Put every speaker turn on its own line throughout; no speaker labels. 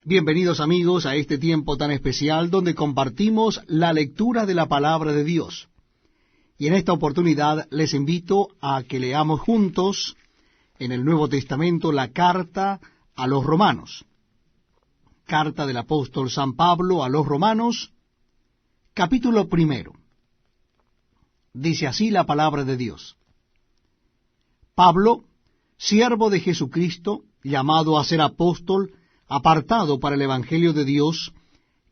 Bienvenidos amigos a este tiempo tan especial donde compartimos la lectura de la palabra de Dios. Y en esta oportunidad les invito a que leamos juntos en el Nuevo Testamento la carta a los Romanos. Carta del apóstol San Pablo a los Romanos, capítulo 1. Dice así la palabra de Dios. Pablo, siervo de Jesucristo, llamado a ser apóstol, apartado para el Evangelio de Dios,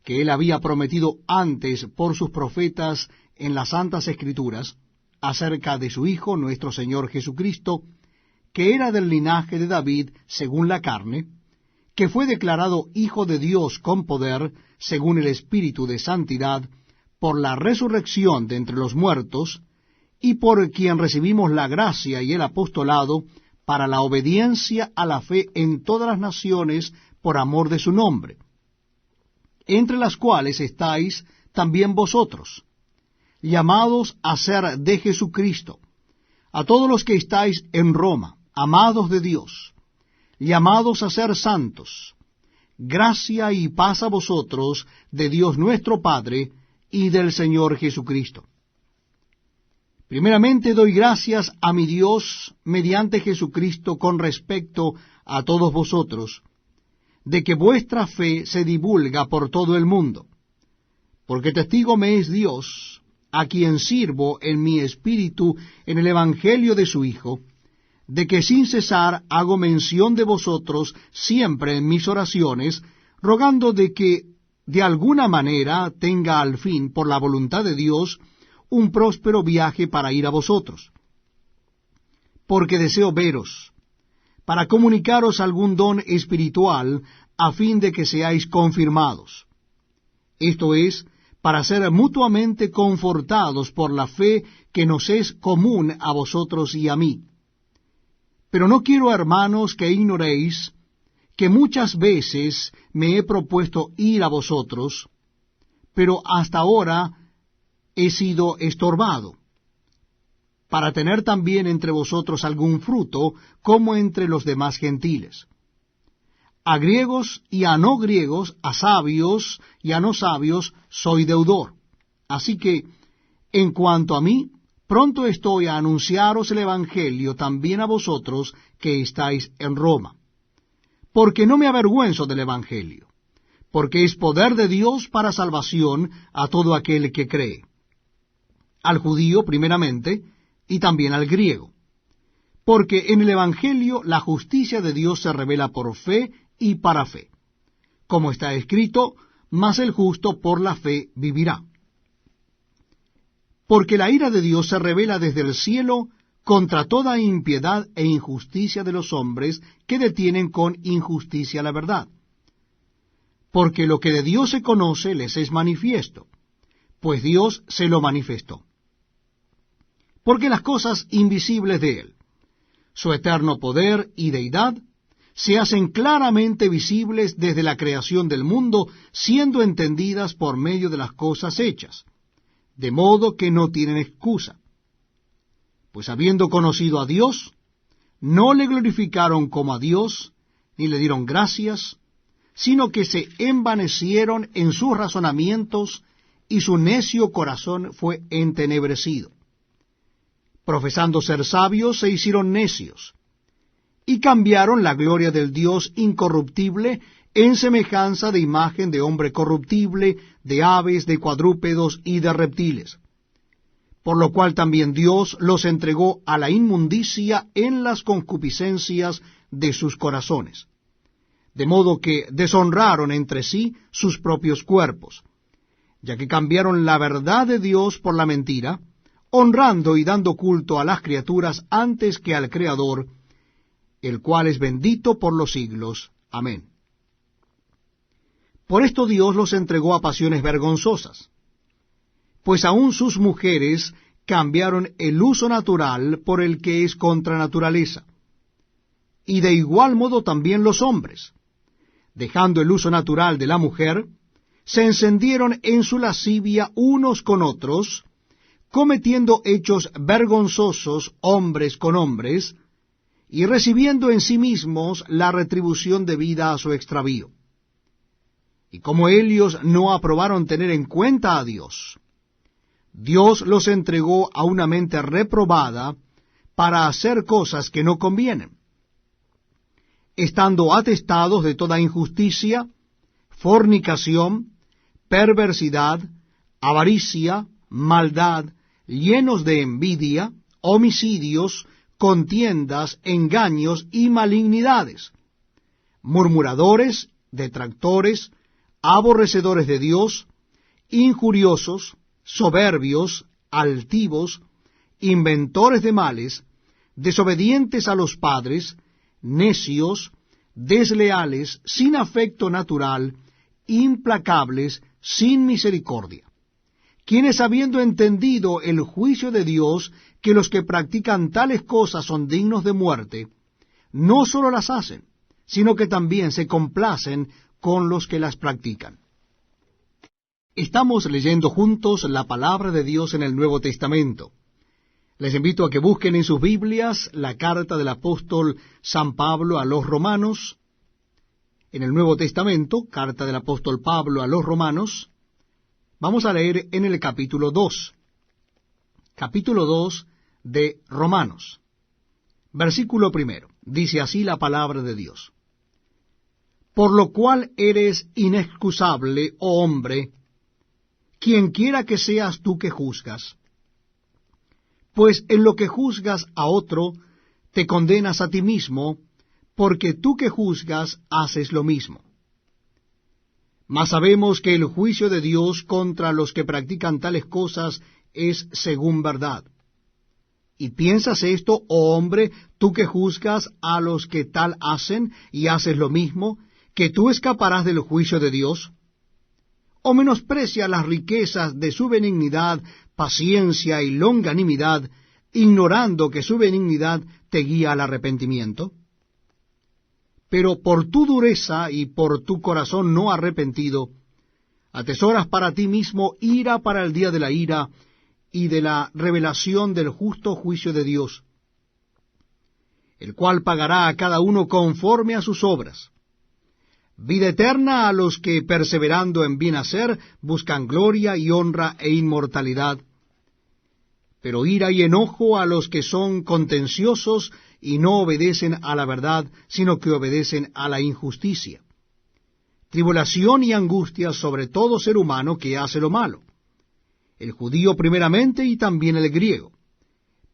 que él había prometido antes por sus profetas en las Santas Escrituras, acerca de su Hijo, nuestro Señor Jesucristo, que era del linaje de David según la carne, que fue declarado Hijo de Dios con poder, según el Espíritu de Santidad, por la resurrección de entre los muertos, y por quien recibimos la gracia y el apostolado para la obediencia a la fe en todas las naciones por amor de su nombre, entre las cuales estáis también vosotros, llamados a ser de Jesucristo, a todos los que estáis en Roma, amados de Dios, llamados a ser santos, gracia y paz a vosotros de Dios nuestro Padre y del Señor Jesucristo. Primeramente doy gracias a mi Dios mediante Jesucristo con respecto a todos vosotros, de que vuestra fe se divulga por todo el mundo, porque testigo me es Dios, a quien sirvo en mi espíritu en el Evangelio de su Hijo, de que sin cesar hago mención de vosotros siempre en mis oraciones, rogando de que de alguna manera tenga al fin, por la voluntad de Dios, un próspero viaje para ir a vosotros. Porque deseo veros, para comunicaros algún don espiritual, a fin de que seáis confirmados. Esto es, para ser mutuamente confortados por la fe que nos es común a vosotros y a mí. Pero no quiero, hermanos, que ignoréis que muchas veces me he propuesto ir a vosotros, pero hasta ahora he sido estorbado, para tener también entre vosotros algún fruto, como entre los demás gentiles. A griegos y a no griegos, a sabios y a no sabios, soy deudor. Así que, en cuanto a mí, pronto estoy a anunciaros el Evangelio también a vosotros que estáis en Roma. Porque no me avergüenzo del Evangelio, porque es poder de Dios para salvación a todo aquel que cree, al judío primeramente, y también al griego. Porque en el Evangelio la justicia de Dios se revela por fe y para fe. Como está escrito, mas el justo por la fe vivirá. Porque la ira de Dios se revela desde el cielo contra toda impiedad e injusticia de los hombres que detienen con injusticia la verdad. Porque lo que de Dios se conoce les es manifiesto, pues Dios se lo manifestó. Porque las cosas invisibles de Él, su eterno poder y deidad, se hacen claramente visibles desde la creación del mundo, siendo entendidas por medio de las cosas hechas, de modo que no tienen excusa. Pues habiendo conocido a Dios, no le glorificaron como a Dios, ni le dieron gracias, sino que se envanecieron en sus razonamientos, y su necio corazón fue entenebrecido. Profesando ser sabios, se hicieron necios, y cambiaron la gloria del Dios incorruptible en semejanza de imagen de hombre corruptible, de aves, de cuadrúpedos y de reptiles. Por lo cual también Dios los entregó a la inmundicia en las concupiscencias de sus corazones, de modo que deshonraron entre sí sus propios cuerpos, ya que cambiaron la verdad de Dios por la mentira, honrando y dando culto a las criaturas antes que al Creador, el cual es bendito por los siglos. Amén. Por esto Dios los entregó a pasiones vergonzosas, pues aun sus mujeres cambiaron el uso natural por el que es contra naturaleza, y de igual modo también los hombres, dejando el uso natural de la mujer, se encendieron en su lascivia unos con otros, cometiendo hechos vergonzosos hombres con hombres, y recibiendo en sí mismos la retribución debida a su extravío. Y como ellos no aprobaron tener en cuenta a Dios, Dios los entregó a una mente reprobada para hacer cosas que no convienen, estando atestados de toda injusticia, fornicación, perversidad, avaricia, maldad, llenos de envidia, homicidios, contiendas, engaños y malignidades, murmuradores, detractores, aborrecedores de Dios, injuriosos, soberbios, altivos, inventores de males, desobedientes a los padres, necios, desleales, sin afecto natural, implacables, sin misericordia, quienes habiendo entendido el juicio de Dios, que los que practican tales cosas son dignos de muerte, no sólo las hacen, sino que también se complacen con los que las practican. Estamos leyendo juntos la palabra de Dios en el Nuevo Testamento. Les invito a que busquen en sus Biblias la carta del apóstol San Pablo a los Romanos. En el Nuevo Testamento, carta del apóstol Pablo a los Romanos, vamos a leer en el capítulo 2. Capítulo 2 de Romanos. Versículo 1. Dice así la palabra de Dios. Por lo cual eres inexcusable, oh hombre, quien quiera que seas tú que juzgas. Pues en lo que juzgas a otro, te condenas a ti mismo, porque tú que juzgas haces lo mismo. Mas sabemos que el juicio de Dios contra los que practican tales cosas es según verdad. ¿Y piensas esto, oh hombre, tú que juzgas a los que tal hacen y haces lo mismo, que tú escaparás del juicio de Dios? ¿O menosprecia las riquezas de su benignidad, paciencia y longanimidad, ignorando que su benignidad te guía al arrepentimiento? Pero por tu dureza y por tu corazón no arrepentido, atesoras para ti mismo ira para el día de la ira y de la revelación del justo juicio de Dios, el cual pagará a cada uno conforme a sus obras. Vida eterna a los que, perseverando en bien hacer, buscan gloria y honra e inmortalidad. Pero ira y enojo a los que son contenciosos y no obedecen a la verdad, sino que obedecen a la injusticia. Tribulación y angustia sobre todo ser humano que hace lo malo, el judío primeramente y también el griego.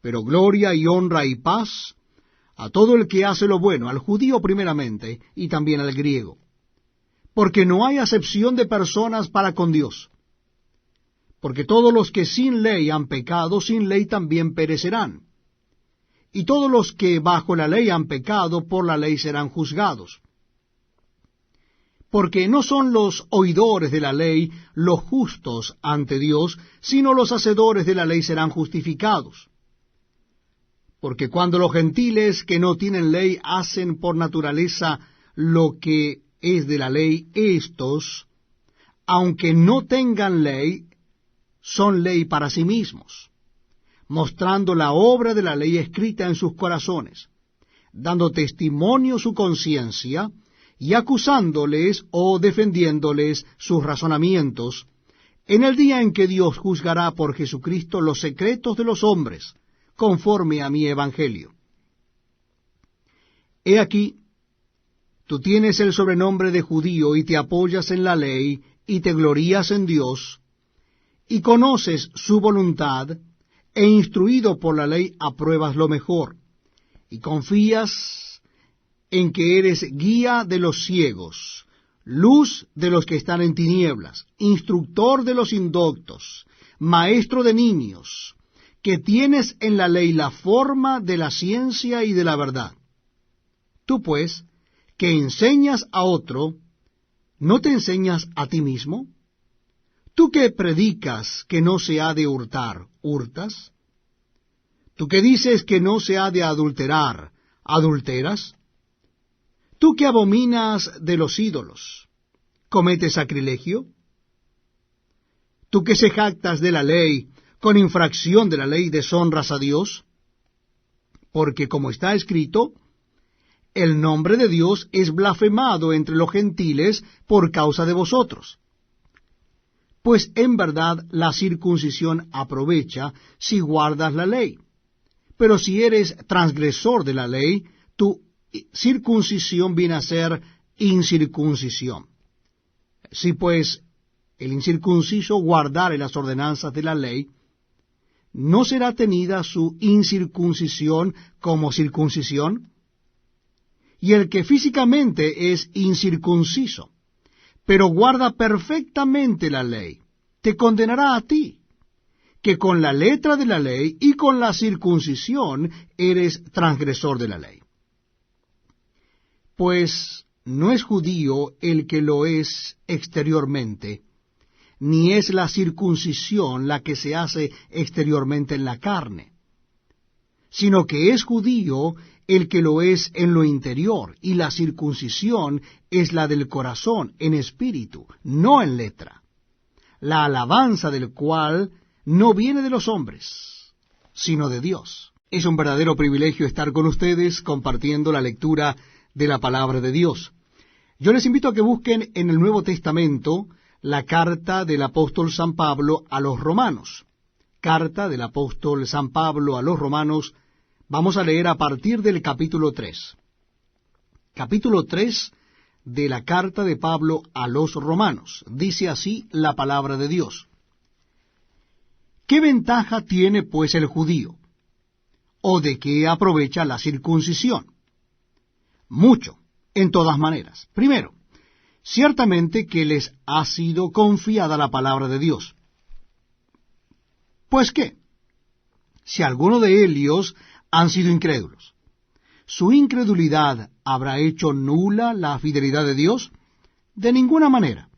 Pero gloria y honra y paz a todo el que hace lo bueno, al judío primeramente y también al griego. Porque no hay acepción de personas para con Dios. Porque todos los que sin ley han pecado, sin ley también perecerán. Y todos los que bajo la ley han pecado, por la ley serán juzgados. Porque no son los oidores de la ley los justos ante Dios, sino los hacedores de la ley serán justificados. Porque cuando los gentiles que no tienen ley hacen por naturaleza lo que es de la ley, éstos, aunque no tengan ley, son ley para sí mismos, mostrando la obra de la ley escrita en sus corazones, dando testimonio su conciencia, y acusándoles o defendiéndoles sus razonamientos, en el día en que Dios juzgará por Jesucristo los secretos de los hombres, conforme a mi evangelio. He aquí, tú tienes el sobrenombre de judío y te apoyas en la ley y te glorías en Dios, y conoces su voluntad, e instruido por la ley apruebas lo mejor, y confías en que eres guía de los ciegos, luz de los que están en tinieblas, instructor de los indoctos, maestro de niños, que tienes en la ley la forma de la ciencia y de la verdad. Tú pues, que enseñas a otro, ¿no te enseñas a ti mismo? Tú que predicas que no se ha de hurtar, ¿hurtas? Tú que dices que no se ha de adulterar, ¿adulteras? Tú que abominas de los ídolos, ¿cometes sacrilegio? Tú que se jactas de la ley, con infracción de la ley deshonras a Dios, porque como está escrito, el nombre de Dios es blasfemado entre los gentiles por causa de vosotros. Pues en verdad la circuncisión aprovecha si guardas la ley. Pero si eres transgresor de la ley, tu circuncisión viene a ser incircuncisión. Si pues el incircunciso guardare las ordenanzas de la ley, ¿no será tenida su incircuncisión como circuncisión? Y el que físicamente es incircunciso, pero guarda perfectamente la ley, te condenará a ti, que con la letra de la ley y con la circuncisión eres transgresor de la ley. Pues no es judío el que lo es exteriormente, ni es la circuncisión la que se hace exteriormente en la carne, sino que es judío el que lo es en lo interior, y la circuncisión es la del corazón, en espíritu, no en letra, la alabanza del cual no viene de los hombres, sino de Dios. Es un verdadero privilegio estar con ustedes compartiendo la lectura de la palabra de Dios. Yo les invito a que busquen en el Nuevo Testamento la carta del apóstol San Pablo a los romanos. Carta del apóstol San Pablo a los romanos, vamos a leer a partir del capítulo 3. Capítulo 3 de la carta de Pablo a los romanos. Dice así la palabra de Dios. ¿Qué ventaja tiene pues el judío? ¿O de qué aprovecha la circuncisión? Mucho, en todas maneras. Primero, ciertamente que les ha sido confiada la palabra de Dios. ¿Pues qué? Si alguno de ellos han sido incrédulos, ¿su incredulidad habrá hecho nula la fidelidad de Dios? De ninguna manera.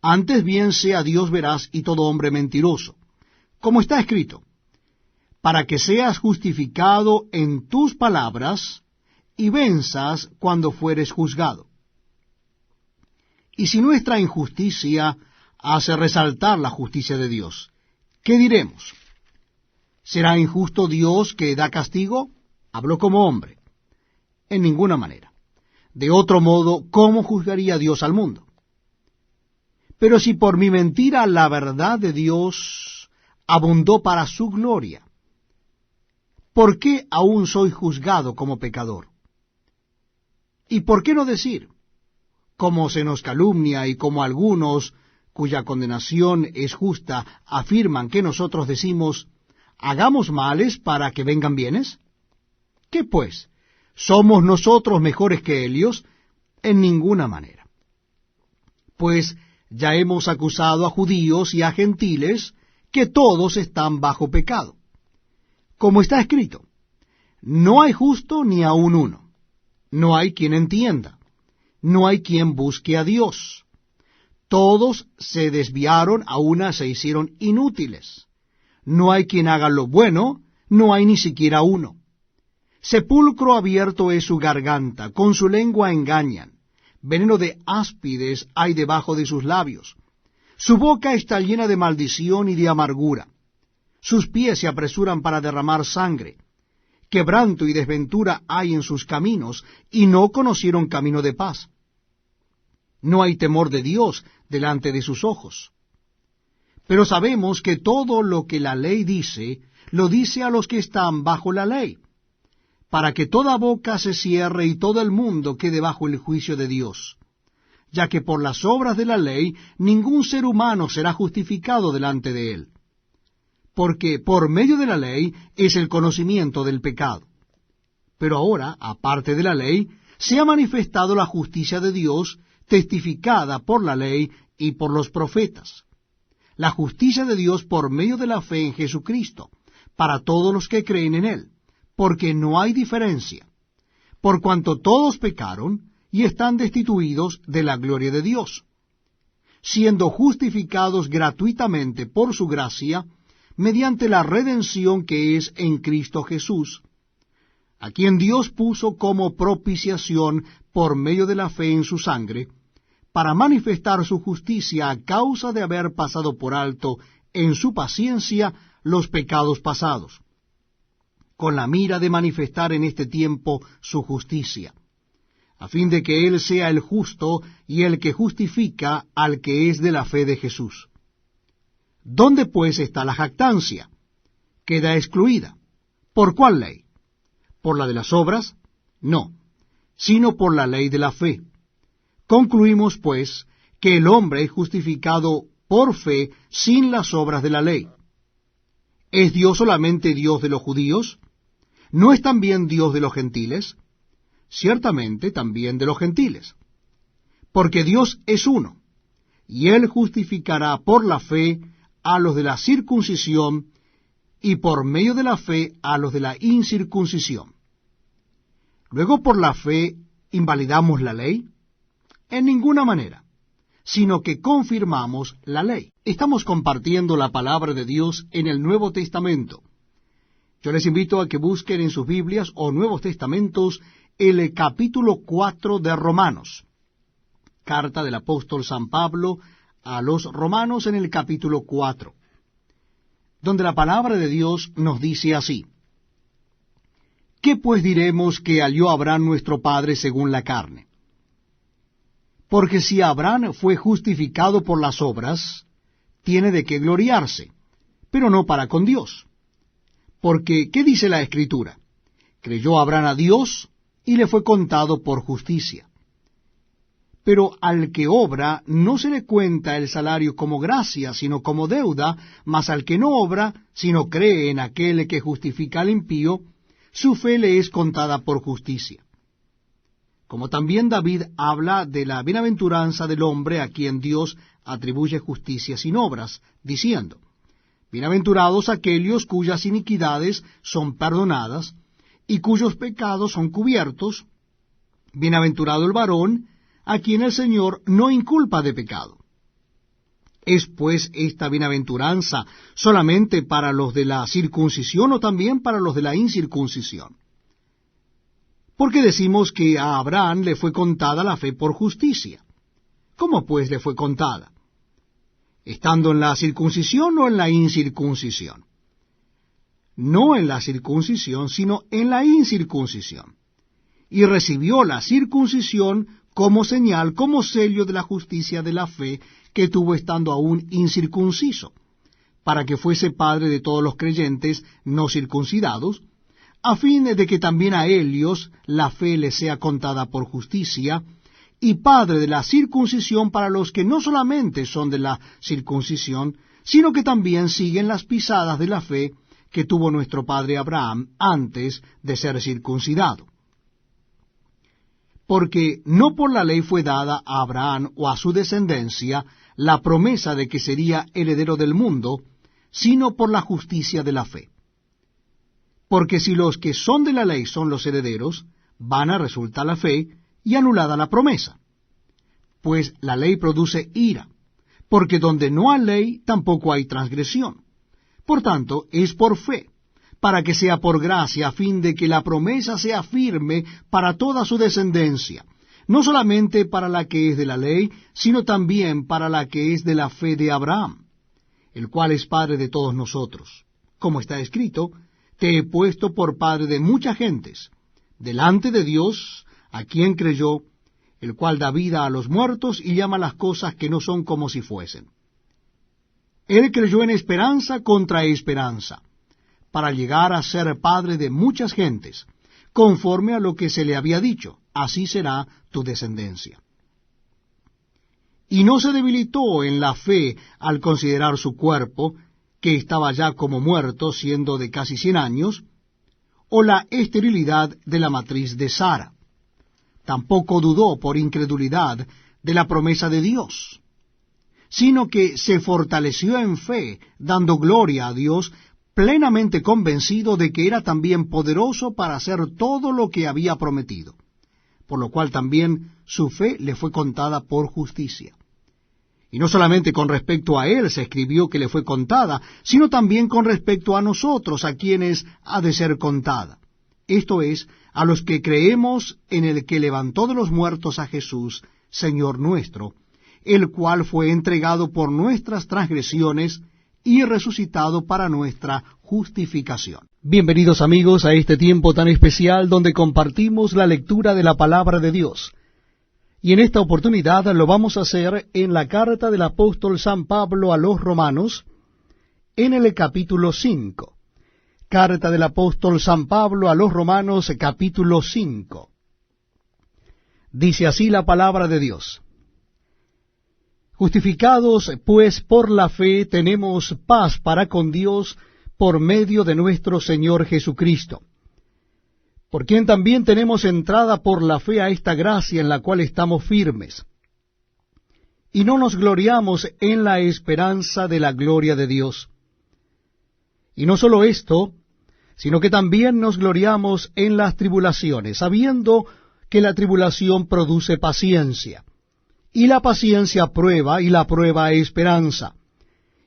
Antes bien sea Dios veraz y todo hombre mentiroso, como está escrito, para que seas justificado en tus palabras y venzas cuando fueres juzgado. Y si nuestra injusticia hace resaltar la justicia de Dios, ¿qué diremos? ¿Será injusto Dios que da castigo? Hablo como hombre. En ninguna manera. De otro modo, ¿cómo juzgaría Dios al mundo? Pero si por mi mentira la verdad de Dios abundó para su gloria, ¿por qué aún soy juzgado como pecador? ¿Y por qué no decir, como se nos calumnia y como algunos, cuya condenación es justa, afirman que nosotros decimos, hagamos males para que vengan bienes? ¿Qué pues? ¿Somos nosotros mejores que ellos? En ninguna manera. Pues ya hemos acusado a judíos y a gentiles que todos están bajo pecado. Como está escrito, no hay justo ni aun uno, no hay quien entienda, no hay quien busque a Dios. Todos se desviaron, a una se hicieron inútiles. No hay quien haga lo bueno, no hay ni siquiera uno. Sepulcro abierto es su garganta, con su lengua engañan. Veneno de áspides hay debajo de sus labios. Su boca está llena de maldición y de amargura. Sus pies se apresuran para derramar sangre. Quebranto y desventura hay en sus caminos, y no conocieron camino de paz. No hay temor de Dios delante de sus ojos. Pero sabemos que todo lo que la ley dice, lo dice a los que están bajo la ley, para que toda boca se cierre y todo el mundo quede bajo el juicio de Dios, ya que por las obras de la ley ningún ser humano será justificado delante de él, porque por medio de la ley es el conocimiento del pecado. Pero ahora, aparte de la ley, se ha manifestado la justicia de Dios, testificada por la ley y por los profetas. La justicia de Dios por medio de la fe en Jesucristo, para todos los que creen en Él, porque no hay diferencia, por cuanto todos pecaron y están destituidos de la gloria de Dios, siendo justificados gratuitamente por su gracia, mediante la redención que es en Cristo Jesús, a quien Dios puso como propiciación por medio de la fe en su sangre, para manifestar su justicia a causa de haber pasado por alto en su paciencia los pecados pasados, con la mira de manifestar en este tiempo su justicia, a fin de que Él sea el justo y el que justifica al que es de la fe de Jesús. ¿Dónde pues está la jactancia? Queda excluida. ¿Por cuál ley? ¿Por la de las obras? No, sino por la ley de la fe. Concluimos, pues, que el hombre es justificado por fe sin las obras de la ley. ¿Es Dios solamente Dios de los judíos? ¿No es también Dios de los gentiles? Ciertamente también de los gentiles. Porque Dios es uno, y Él justificará por la fe a los de la circuncisión, y por medio de la fe a los de la incircuncisión. Luego, por la fe, ¿invalidamos la ley? En ninguna manera, sino que confirmamos la ley. Estamos compartiendo la palabra de Dios en el Nuevo Testamento. Yo les invito a que busquen en sus Biblias o Nuevos Testamentos el capítulo 4 de Romanos. Carta del apóstol San Pablo a los Romanos en el capítulo 4, donde la palabra de Dios nos dice así: ¿Qué pues diremos que halló Abraham nuestro padre según la carne? Porque si Abraham fue justificado por las obras, tiene de qué gloriarse, pero no para con Dios. Porque, ¿qué dice la Escritura? Creyó Abraham a Dios, y le fue contado por justicia. Pero al que obra no se le cuenta el salario como gracia, sino como deuda, mas al que no obra, sino cree en aquel que justifica al impío, su fe le es contada por justicia. Como también David habla de la bienaventuranza del hombre a quien Dios atribuye justicia sin obras, diciendo: Bienaventurados aquellos cuyas iniquidades son perdonadas, y cuyos pecados son cubiertos. Bienaventurado el varón a quien el Señor no inculpa de pecado. ¿Es pues esta bienaventuranza solamente para los de la circuncisión o también para los de la incircuncisión? Porque decimos que a Abraham le fue contada la fe por justicia. ¿Cómo pues le fue contada? ¿Estando en la circuncisión o en la incircuncisión? No en la circuncisión, sino en la incircuncisión. Y recibió la circuncisión como señal, como sello de la justicia de la fe que tuvo estando aún incircunciso, para que fuese padre de todos los creyentes no circuncidados, a fin de que también a ellos la fe les sea contada por justicia, y padre de la circuncisión para los que no solamente son de la circuncisión, sino que también siguen las pisadas de la fe que tuvo nuestro padre Abraham antes de ser circuncidado. Porque no por la ley fue dada a Abraham o a su descendencia la promesa de que sería heredero del mundo, sino por la justicia de la fe. Porque si los que son de la ley son los herederos, vana resulta la fe y anulada la promesa. Pues la ley produce ira, porque donde no hay ley tampoco hay transgresión. Por tanto, es por fe, para que sea por gracia, a fin de que la promesa sea firme para toda su descendencia, no solamente para la que es de la ley, sino también para la que es de la fe de Abraham, el cual es padre de todos nosotros. Como está escrito: Te he puesto por padre de muchas gentes, delante de Dios, a quien creyó, el cual da vida a los muertos y llama las cosas que no son como si fuesen. Él creyó en esperanza contra esperanza, para llegar a ser padre de muchas gentes, conforme a lo que se le había dicho: así será tu descendencia. Y no se debilitó en la fe al considerar su cuerpo, que estaba ya como muerto, siendo de casi 100 años, o la esterilidad de la matriz de Sara. Tampoco dudó por incredulidad de la promesa de Dios, sino que se fortaleció en fe, dando gloria a Dios, plenamente convencido de que era también poderoso para hacer todo lo que había prometido, por lo cual también su fe le fue contada por justicia. Y no solamente con respecto a él se escribió que le fue contada, sino también con respecto a nosotros, a quienes ha de ser contada. Esto es, a los que creemos en el que levantó de los muertos a Jesús, Señor nuestro, el cual fue entregado por nuestras transgresiones y resucitado para nuestra justificación. Bienvenidos amigos a este tiempo tan especial donde compartimos la lectura de la palabra de Dios. Y en esta oportunidad lo vamos a hacer en la carta del apóstol San Pablo a los Romanos, en el capítulo 5. Carta del apóstol San Pablo a los Romanos, capítulo 5. Dice así la palabra de Dios. Justificados, pues, por la fe, tenemos paz para con Dios por medio de nuestro Señor Jesucristo, por quien también tenemos entrada por la fe a esta gracia en la cual estamos firmes. Y no nos gloriamos en la esperanza de la gloria de Dios. Y no solo esto, sino que también nos gloriamos en las tribulaciones, sabiendo que la tribulación produce paciencia, y la paciencia prueba, y la prueba esperanza.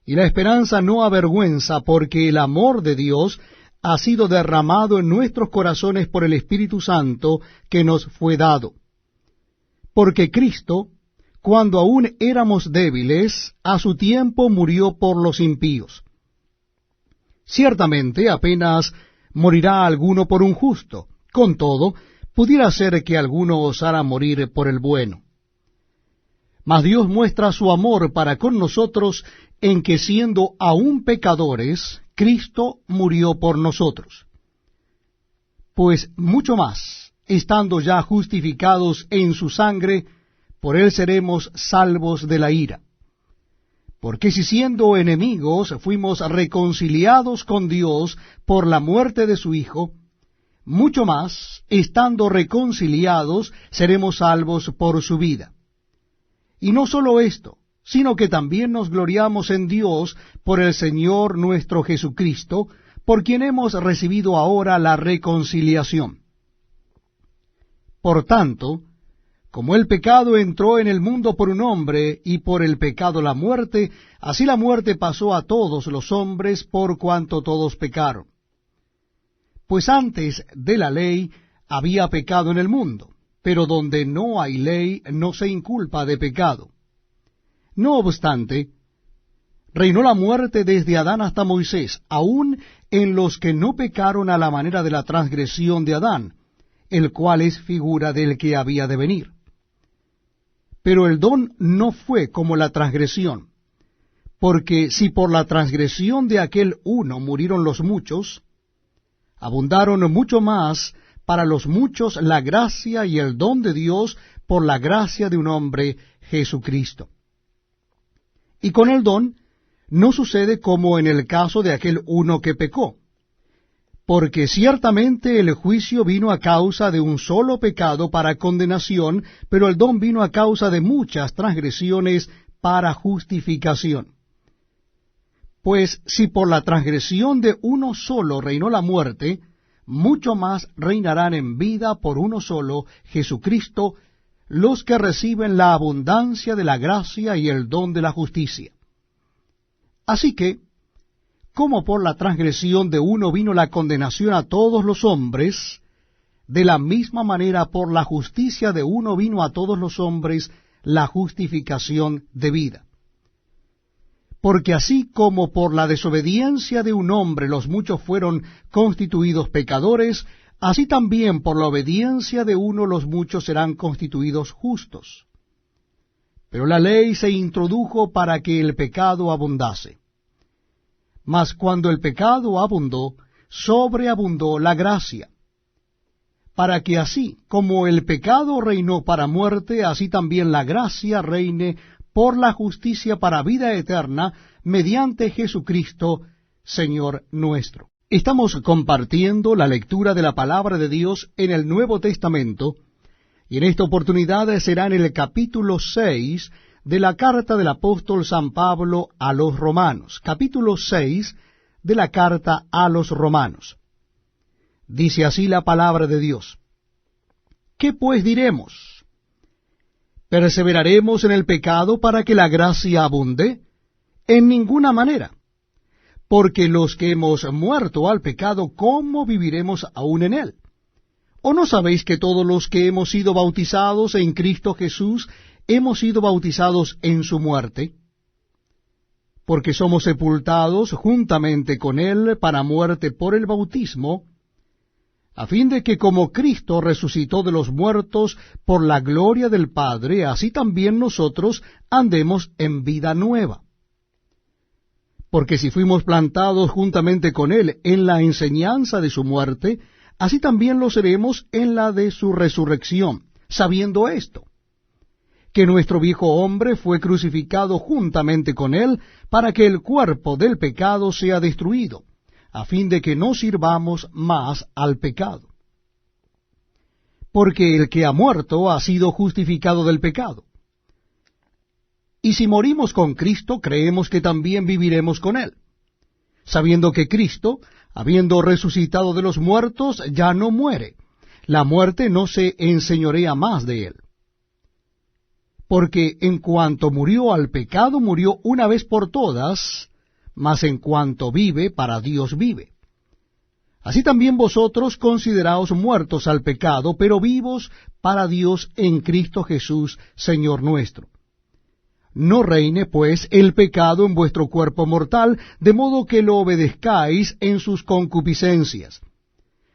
Y la esperanza no avergüenza, porque el amor de Dios ha sido derramado en nuestros corazones por el Espíritu Santo que nos fue dado. Porque Cristo, cuando aún éramos débiles, a su tiempo murió por los impíos. Ciertamente apenas morirá alguno por un justo, con todo, pudiera ser que alguno osara morir por el bueno. Mas Dios muestra su amor para con nosotros en que siendo aún pecadores, Cristo murió por nosotros. Pues mucho más, estando ya justificados en su sangre, por él seremos salvos de la ira. Porque si siendo enemigos fuimos reconciliados con Dios por la muerte de su Hijo, mucho más, estando reconciliados, seremos salvos por su vida. Y no solo esto, sino que también nos gloriamos en Dios por el Señor nuestro Jesucristo, por quien hemos recibido ahora la reconciliación. Por tanto, como el pecado entró en el mundo por un hombre, y por el pecado la muerte, así la muerte pasó a todos los hombres por cuanto todos pecaron. Pues antes de la ley había pecado en el mundo, pero donde no hay ley no se inculpa de pecado. No obstante, reinó la muerte desde Adán hasta Moisés, aun en los que no pecaron a la manera de la transgresión de Adán, el cual es figura del que había de venir. Pero el don no fue como la transgresión, porque si por la transgresión de aquel uno murieron los muchos, abundaron mucho más para los muchos la gracia y el don de Dios por la gracia de un hombre, Jesucristo. Y con el don no sucede como en el caso de aquel uno que pecó, porque ciertamente el juicio vino a causa de un solo pecado para condenación, pero el don vino a causa de muchas transgresiones para justificación. Pues si por la transgresión de uno solo reinó la muerte, mucho más reinarán en vida por uno solo, Jesucristo, los que reciben la abundancia de la gracia y el don de la justicia. Así que, como por la transgresión de uno vino la condenación a todos los hombres, de la misma manera por la justicia de uno vino a todos los hombres la justificación de vida. Porque así como por la desobediencia de un hombre los muchos fueron constituidos pecadores, así también por la obediencia de uno los muchos serán constituidos justos. Pero la ley se introdujo para que el pecado abundase. Mas cuando el pecado abundó, sobreabundó la gracia, para que así como el pecado reinó para muerte, así también la gracia reine por la justicia para vida eterna, mediante Jesucristo, Señor nuestro. Estamos compartiendo la lectura de la palabra de Dios en el Nuevo Testamento, y en esta oportunidad será en el capítulo 6 de la carta del apóstol San Pablo a los Romanos. Capítulo 6 de la carta a los Romanos. Dice así la palabra de Dios. ¿Qué pues diremos? ¿Perseveraremos en el pecado para que la gracia abunde? En ninguna manera. Porque los que hemos muerto al pecado, ¿cómo viviremos aún en él? ¿O no sabéis que todos los que hemos sido bautizados en Cristo Jesús, hemos sido bautizados en su muerte? Porque somos sepultados juntamente con él para muerte por el bautismo, a fin de que como Cristo resucitó de los muertos por la gloria del Padre, así también nosotros andemos en vida nueva. Porque si fuimos plantados juntamente con Él en la enseñanza de su muerte, así también lo seremos en la de su resurrección, sabiendo esto, que nuestro viejo hombre fue crucificado juntamente con Él, para que el cuerpo del pecado sea destruido, a fin de que no sirvamos más al pecado. Porque el que ha muerto ha sido justificado del pecado. Y si morimos con Cristo, creemos que también viviremos con Él, sabiendo que Cristo, habiendo resucitado de los muertos, ya no muere. La muerte no se enseñorea más de Él. Porque en cuanto murió al pecado, murió una vez por todas, mas en cuanto vive, para Dios vive. Así también vosotros consideraos muertos al pecado, pero vivos para Dios en Cristo Jesús, Señor nuestro. No reine, pues, el pecado en vuestro cuerpo mortal, de modo que lo obedezcáis en sus concupiscencias.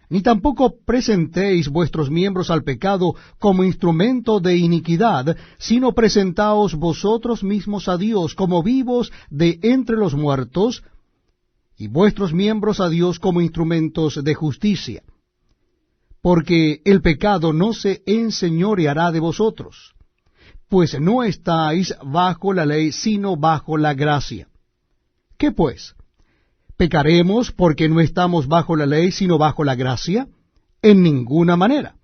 Ni tampoco presentéis vuestros miembros al pecado como instrumento de iniquidad, sino presentaos vosotros mismos a Dios como vivos de entre los muertos, y vuestros miembros a Dios como instrumentos de justicia. Porque el pecado no se enseñoreará de vosotros, pues no estáis bajo la ley, sino bajo la gracia. ¿Qué pues? ¿Pecaremos porque no estamos bajo la ley, sino bajo la gracia? En ninguna manera.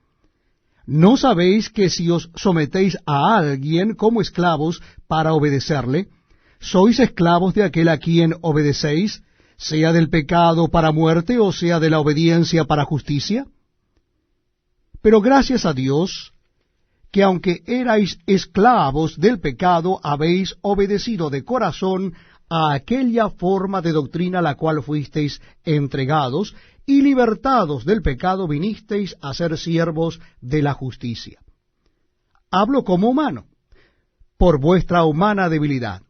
¿No sabéis que si os sometéis a alguien como esclavos para obedecerle, sois esclavos de aquel a quien obedecéis, sea del pecado para muerte o sea de la obediencia para justicia? Pero gracias a Dios, que aunque erais esclavos del pecado, habéis obedecido de corazón a aquella forma de doctrina a la cual fuisteis entregados, y libertados del pecado vinisteis a ser siervos de la justicia. Hablo como humano, por vuestra humana debilidad,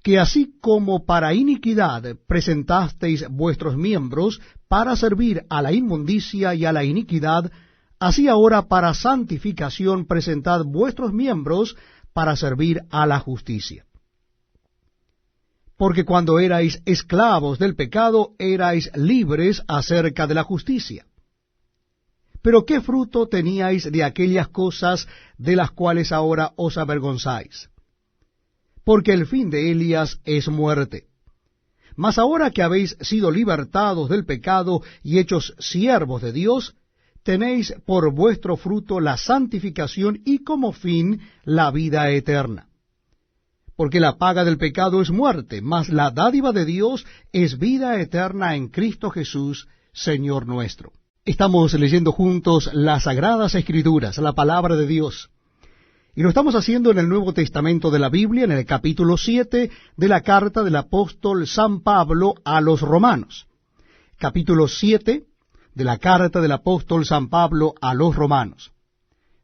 que así como para iniquidad presentasteis vuestros miembros para servir a la inmundicia y a la iniquidad, así ahora para santificación presentad vuestros miembros para servir a la justicia. Porque cuando erais esclavos del pecado, erais libres acerca de la justicia. Pero ¿qué fruto teníais de aquellas cosas de las cuales ahora os avergonzáis? Porque el fin de Elías es muerte. Mas ahora que habéis sido libertados del pecado y hechos siervos de Dios, tenéis por vuestro fruto la santificación y como fin la vida eterna. Porque la paga del pecado es muerte, mas la dádiva de Dios es vida eterna en Cristo Jesús, Señor nuestro. Estamos leyendo juntos las Sagradas Escrituras, la palabra de Dios. Y lo estamos haciendo en el Nuevo Testamento de la Biblia, en el capítulo 7 de la carta del apóstol San Pablo a los Romanos. Capítulo 7 de la carta del apóstol San Pablo a los Romanos.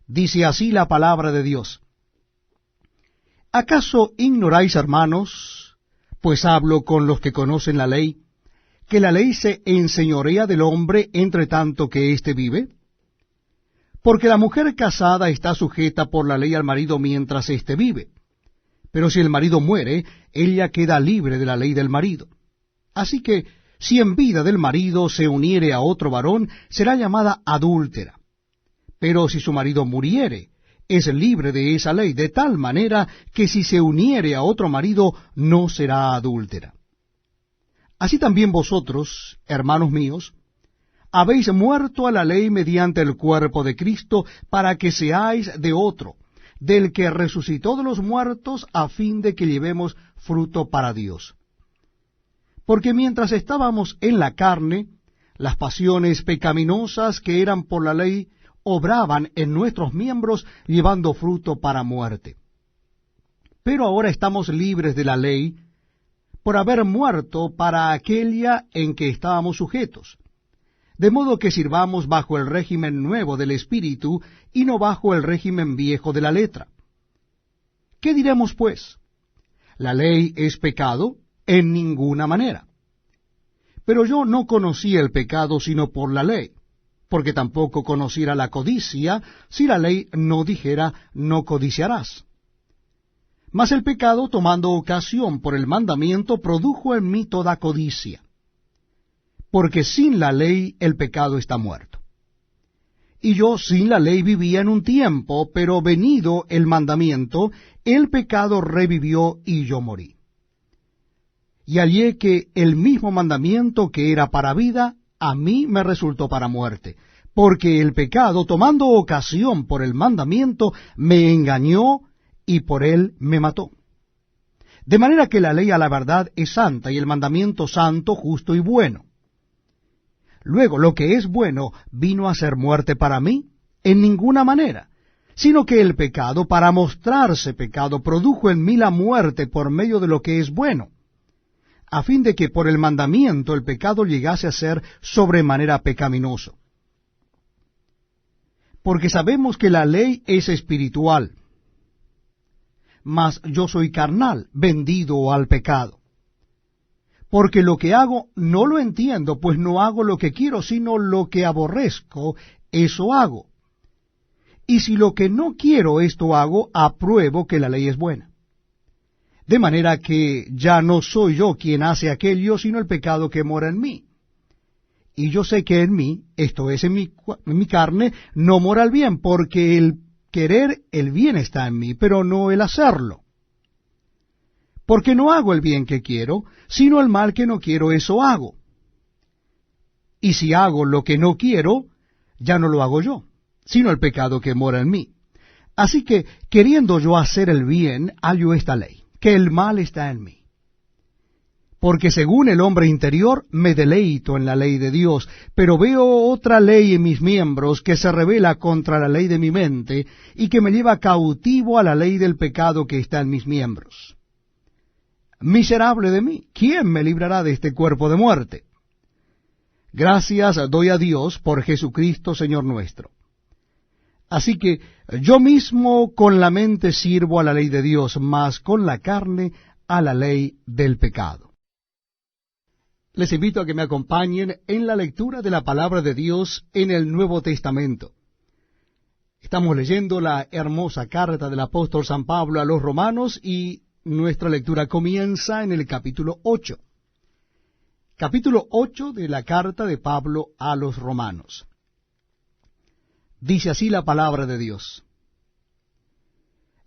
Dice así la palabra de Dios. ¿Acaso ignoráis, hermanos, pues hablo con los que conocen la ley, que la ley se enseñorea del hombre entre tanto que éste vive? Porque la mujer casada está sujeta por la ley al marido mientras éste vive. Pero si el marido muere, ella queda libre de la ley del marido. Así que, si en vida del marido se uniere a otro varón, será llamada adúltera. Pero si su marido muriere, es libre de esa ley, de tal manera que si se uniere a otro marido, no será adúltera. Así también vosotros, hermanos míos, habéis muerto a la ley mediante el cuerpo de Cristo, para que seáis de otro, del que resucitó de los muertos, a fin de que llevemos fruto para Dios. Porque mientras estábamos en la carne, las pasiones pecaminosas que eran por la ley obraban en nuestros miembros, llevando fruto para muerte. Pero ahora estamos libres de la ley, por haber muerto para aquella en que estábamos sujetos, de modo que sirvamos bajo el régimen nuevo del Espíritu, y no bajo el régimen viejo de la letra. ¿Qué diremos, pues? ¿La ley es pecado? En ninguna manera. Pero yo no conocí el pecado sino por la ley, porque tampoco conociera la codicia, si la ley no dijera, no codiciarás. Mas el pecado, tomando ocasión por el mandamiento, produjo en mí toda codicia. Porque sin la ley el pecado está muerto. Y yo sin la ley vivía en un tiempo, pero venido el mandamiento, el pecado revivió y yo morí. Y hallé que el mismo mandamiento que era para vida, a mí me resultó para muerte, porque el pecado, tomando ocasión por el mandamiento, me engañó y por él me mató. De manera que la ley a la verdad es santa, y el mandamiento santo, justo y bueno. Luego, lo que es bueno vino a ser muerte para mí, en ninguna manera, sino que el pecado, para mostrarse pecado, produjo en mí la muerte por medio de lo que es bueno, a fin de que por el mandamiento el pecado llegase a ser sobremanera pecaminoso. Porque sabemos que la ley es espiritual, mas yo soy carnal, vendido al pecado. Porque lo que hago no lo entiendo, pues no hago lo que quiero, sino lo que aborrezco, eso hago. Y si lo que no quiero esto hago, apruebo que la ley es buena. De manera que ya no soy yo quien hace aquello, sino el pecado que mora en mí. Y yo sé que en mí, esto es en mi carne, no mora el bien, porque el querer el bien está en mí, pero no el hacerlo. Porque no hago el bien que quiero, sino el mal que no quiero, eso hago. Y si hago lo que no quiero, ya no lo hago yo, sino el pecado que mora en mí. Así que, queriendo yo hacer el bien, hallo esta ley, que el mal está en mí. Porque según el hombre interior, me deleito en la ley de Dios, pero veo otra ley en mis miembros que se rebela contra la ley de mi mente, y que me lleva cautivo a la ley del pecado que está en mis miembros. Miserable de mí, ¿quién me librará de este cuerpo de muerte? Gracias doy a Dios por Jesucristo, Señor nuestro. Así que yo mismo con la mente sirvo a la ley de Dios, mas con la carne a la ley del pecado. Les invito a que me acompañen en la lectura de la palabra de Dios en el Nuevo Testamento. Estamos leyendo la hermosa carta del apóstol San Pablo a los romanos y nuestra lectura comienza en el capítulo 8. Capítulo 8 de la carta de Pablo a los romanos. Dice así la palabra de Dios.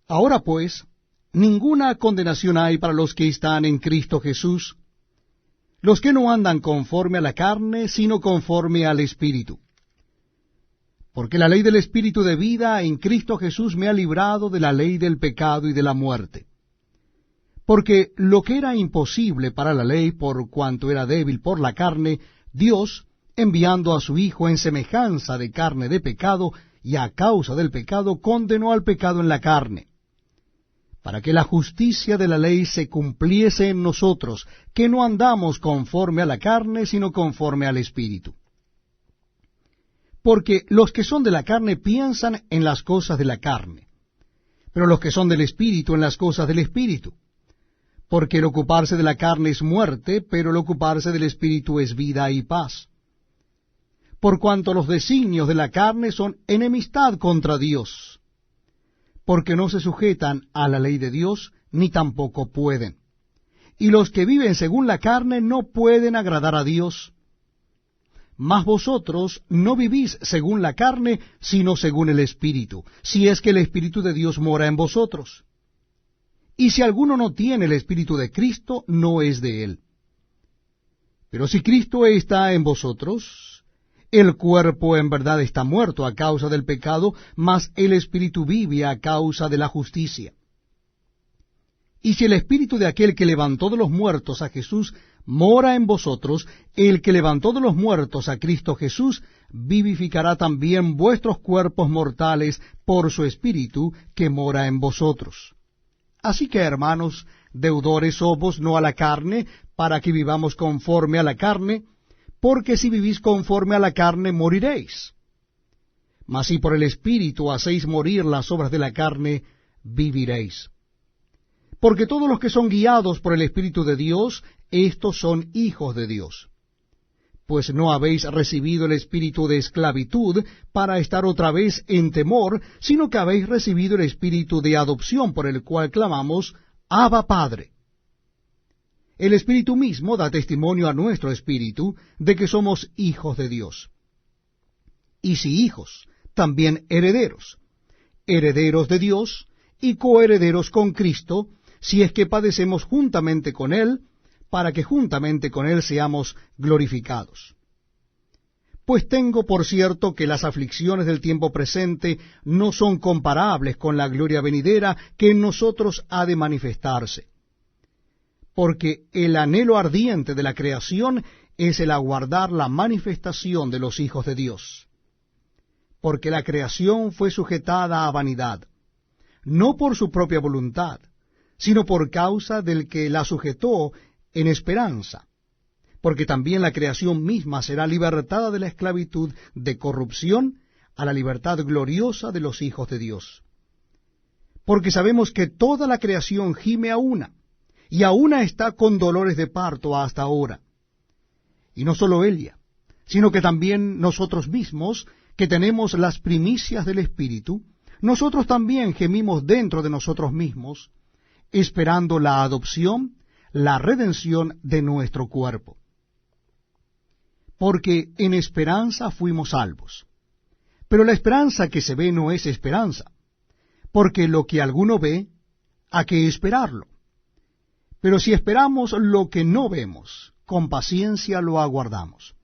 Ahora pues, ninguna condenación hay para los que están en Cristo Jesús, los que no andan conforme a la carne, sino conforme al Espíritu. Porque la ley del Espíritu de vida en Cristo Jesús me ha librado de la ley del pecado y de la muerte. Porque lo que era imposible para la ley, por cuanto era débil por la carne, Dios, enviando a su Hijo en semejanza de carne de pecado, y a causa del pecado, condenó al pecado en la carne, para que la justicia de la ley se cumpliese en nosotros, que no andamos conforme a la carne, sino conforme al Espíritu. Porque los que son de la carne piensan en las cosas de la carne, pero los que son del Espíritu en las cosas del Espíritu. Porque el ocuparse de la carne es muerte, pero el ocuparse del Espíritu es vida y paz. Por cuanto los designios de la carne son enemistad contra Dios, porque no se sujetan a la ley de Dios, ni tampoco pueden. Y los que viven según la carne no pueden agradar a Dios. Mas vosotros no vivís según la carne, sino según el Espíritu, si es que el Espíritu de Dios mora en vosotros. Y si alguno no tiene el Espíritu de Cristo, no es de él. Pero si Cristo está en vosotros, el cuerpo en verdad está muerto a causa del pecado, mas el Espíritu vive a causa de la justicia. Y si el Espíritu de aquel que levantó de los muertos a Jesús mora en vosotros, el que levantó de los muertos a Cristo Jesús vivificará también vuestros cuerpos mortales por su Espíritu que mora en vosotros. Así que, hermanos, deudores somos no a la carne, para que vivamos conforme a la carne, porque si vivís conforme a la carne, moriréis. Mas si por el Espíritu hacéis morir las obras de la carne, viviréis. Porque todos los que son guiados por el Espíritu de Dios, estos son hijos de Dios. pues no habéis recibido el espíritu de esclavitud para estar otra vez en temor, sino que habéis recibido el espíritu de adopción, por el cual clamamos, Abba, Padre. El Espíritu mismo da testimonio a nuestro espíritu de que somos hijos de Dios. Y si hijos, también herederos, herederos de Dios y coherederos con Cristo, si es que padecemos juntamente con Él, para que juntamente con Él seamos glorificados. Pues tengo por cierto que las aflicciones del tiempo presente no son comparables con la gloria venidera que en nosotros ha de manifestarse. Porque el anhelo ardiente de la creación es el aguardar la manifestación de los hijos de Dios. Porque la creación fue sujetada a vanidad, no por su propia voluntad, sino por causa del que la sujetó en esperanza, porque también la creación misma será libertada de la esclavitud de corrupción a la libertad gloriosa de los hijos de Dios. Porque sabemos que toda la creación gime a una, y a una está con dolores de parto hasta ahora. Y no solo ella, sino que también nosotros mismos, que tenemos las primicias del Espíritu, nosotros también gemimos dentro de nosotros mismos, esperando la adopción, la redención de nuestro cuerpo. Porque en esperanza fuimos salvos. Pero la esperanza que se ve no es esperanza, porque lo que alguno ve, ¿a qué esperarlo? Pero si esperamos lo que no vemos, con paciencia lo aguardamos.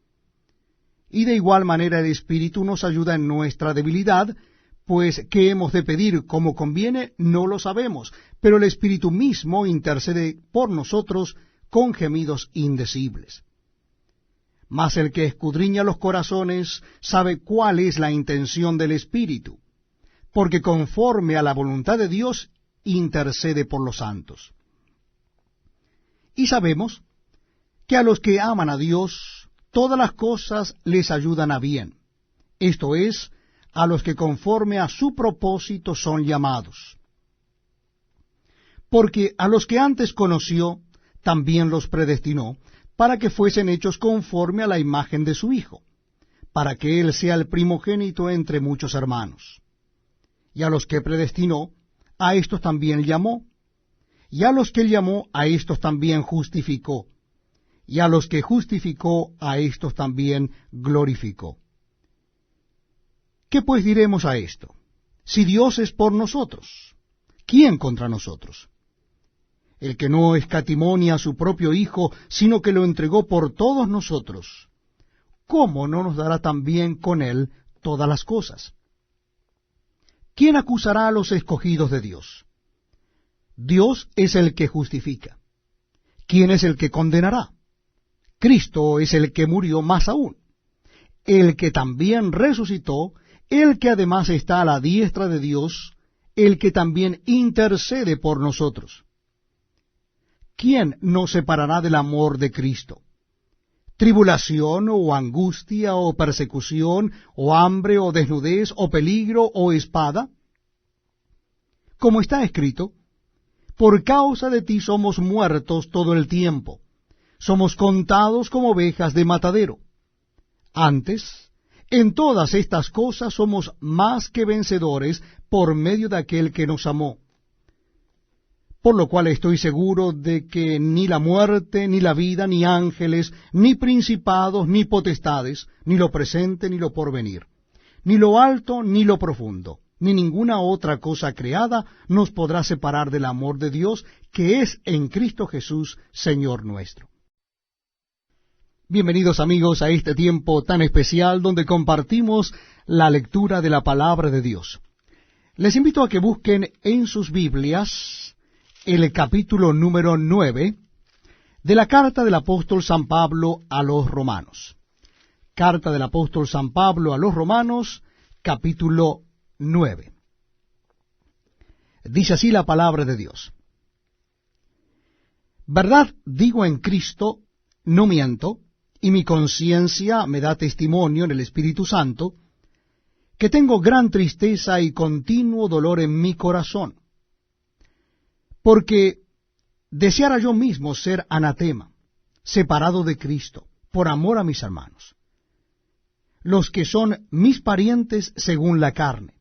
Y de igual manera el Espíritu nos ayuda en nuestra debilidad, pues qué hemos de pedir como conviene no lo sabemos, pero el Espíritu mismo intercede por nosotros con gemidos indecibles. Mas el que escudriña los corazones sabe cuál es la intención del Espíritu, porque conforme a la voluntad de Dios intercede por los santos. Y sabemos que a los que aman a Dios, todas las cosas les ayudan a bien, esto es, a los que conforme a su propósito son llamados. Porque a los que antes conoció, también los predestinó, para que fuesen hechos conforme a la imagen de su Hijo, para que Él sea el primogénito entre muchos hermanos. Y a los que predestinó, a estos también llamó. Y a los que llamó, a estos también justificó. Y a los que justificó, a estos también glorificó. ¿Qué pues diremos a esto? Si Dios es por nosotros, ¿quién contra nosotros? El que no escatimó ni a su propio Hijo, sino que lo entregó por todos nosotros, ¿cómo no nos dará también con Él todas las cosas? ¿Quién acusará a los escogidos de Dios? Dios es el que justifica. ¿Quién es el que condenará? Cristo es el que murió, más aún, el que también resucitó, el que además está a la diestra de Dios, el que también intercede por nosotros. ¿Quién nos separará del amor de Cristo? ¿Tribulación, o angustia, o persecución, o hambre, o desnudez, o peligro, o espada? Como está escrito, por causa de ti somos muertos todo el tiempo, somos contados como ovejas de matadero. Antes, en todas estas cosas somos más que vencedores por medio de aquel que nos amó. Por lo cual estoy seguro de que ni la muerte, ni la vida, ni ángeles, ni principados, ni potestades, ni lo presente, ni lo porvenir, ni lo alto, ni lo profundo, ni ninguna otra cosa creada nos podrá separar del amor de Dios, que es en Cristo Jesús, Señor nuestro. Bienvenidos amigos a este tiempo tan especial donde compartimos la lectura de la palabra de Dios. Les invito a que busquen en sus Biblias el capítulo número 9 de la carta del apóstol San Pablo a los Romanos. Carta del apóstol San Pablo a los Romanos, capítulo 9. Dice así la palabra de Dios. Verdad digo en Cristo, no miento, y mi conciencia me da testimonio en el Espíritu Santo, que tengo gran tristeza y continuo dolor en mi corazón, porque deseara yo mismo ser anatema, separado de Cristo, por amor a mis hermanos, los que son mis parientes según la carne,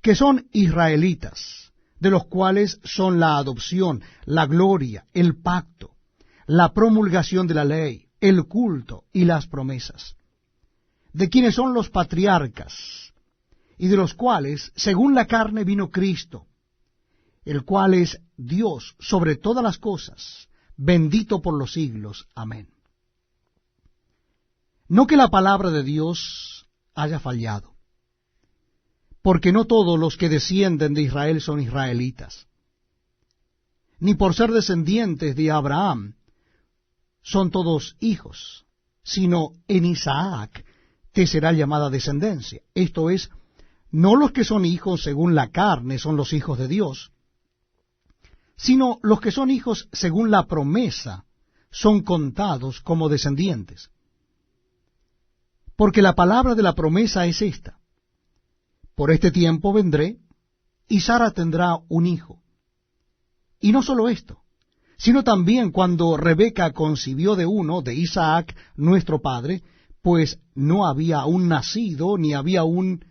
que son israelitas, de los cuales son la adopción, la gloria, el pacto, la promulgación de la ley, el culto y las promesas, de quienes son los patriarcas, y de los cuales, según la carne, vino Cristo, el cual es Dios sobre todas las cosas, bendito por los siglos. Amén. No que la palabra de Dios haya fallado, porque no todos los que descienden de Israel son israelitas, ni por ser descendientes de Abraham son todos hijos, sino en Isaac te será llamada descendencia. Esto es, no los que son hijos según la carne son los hijos de Dios, sino los que son hijos según la promesa son contados como descendientes. Porque la palabra de la promesa es esta: por este tiempo vendré, y Sara tendrá un hijo. Y no solo esto, sino también cuando Rebeca concibió de uno, de Isaac, nuestro padre, pues no había aún nacido, ni había aún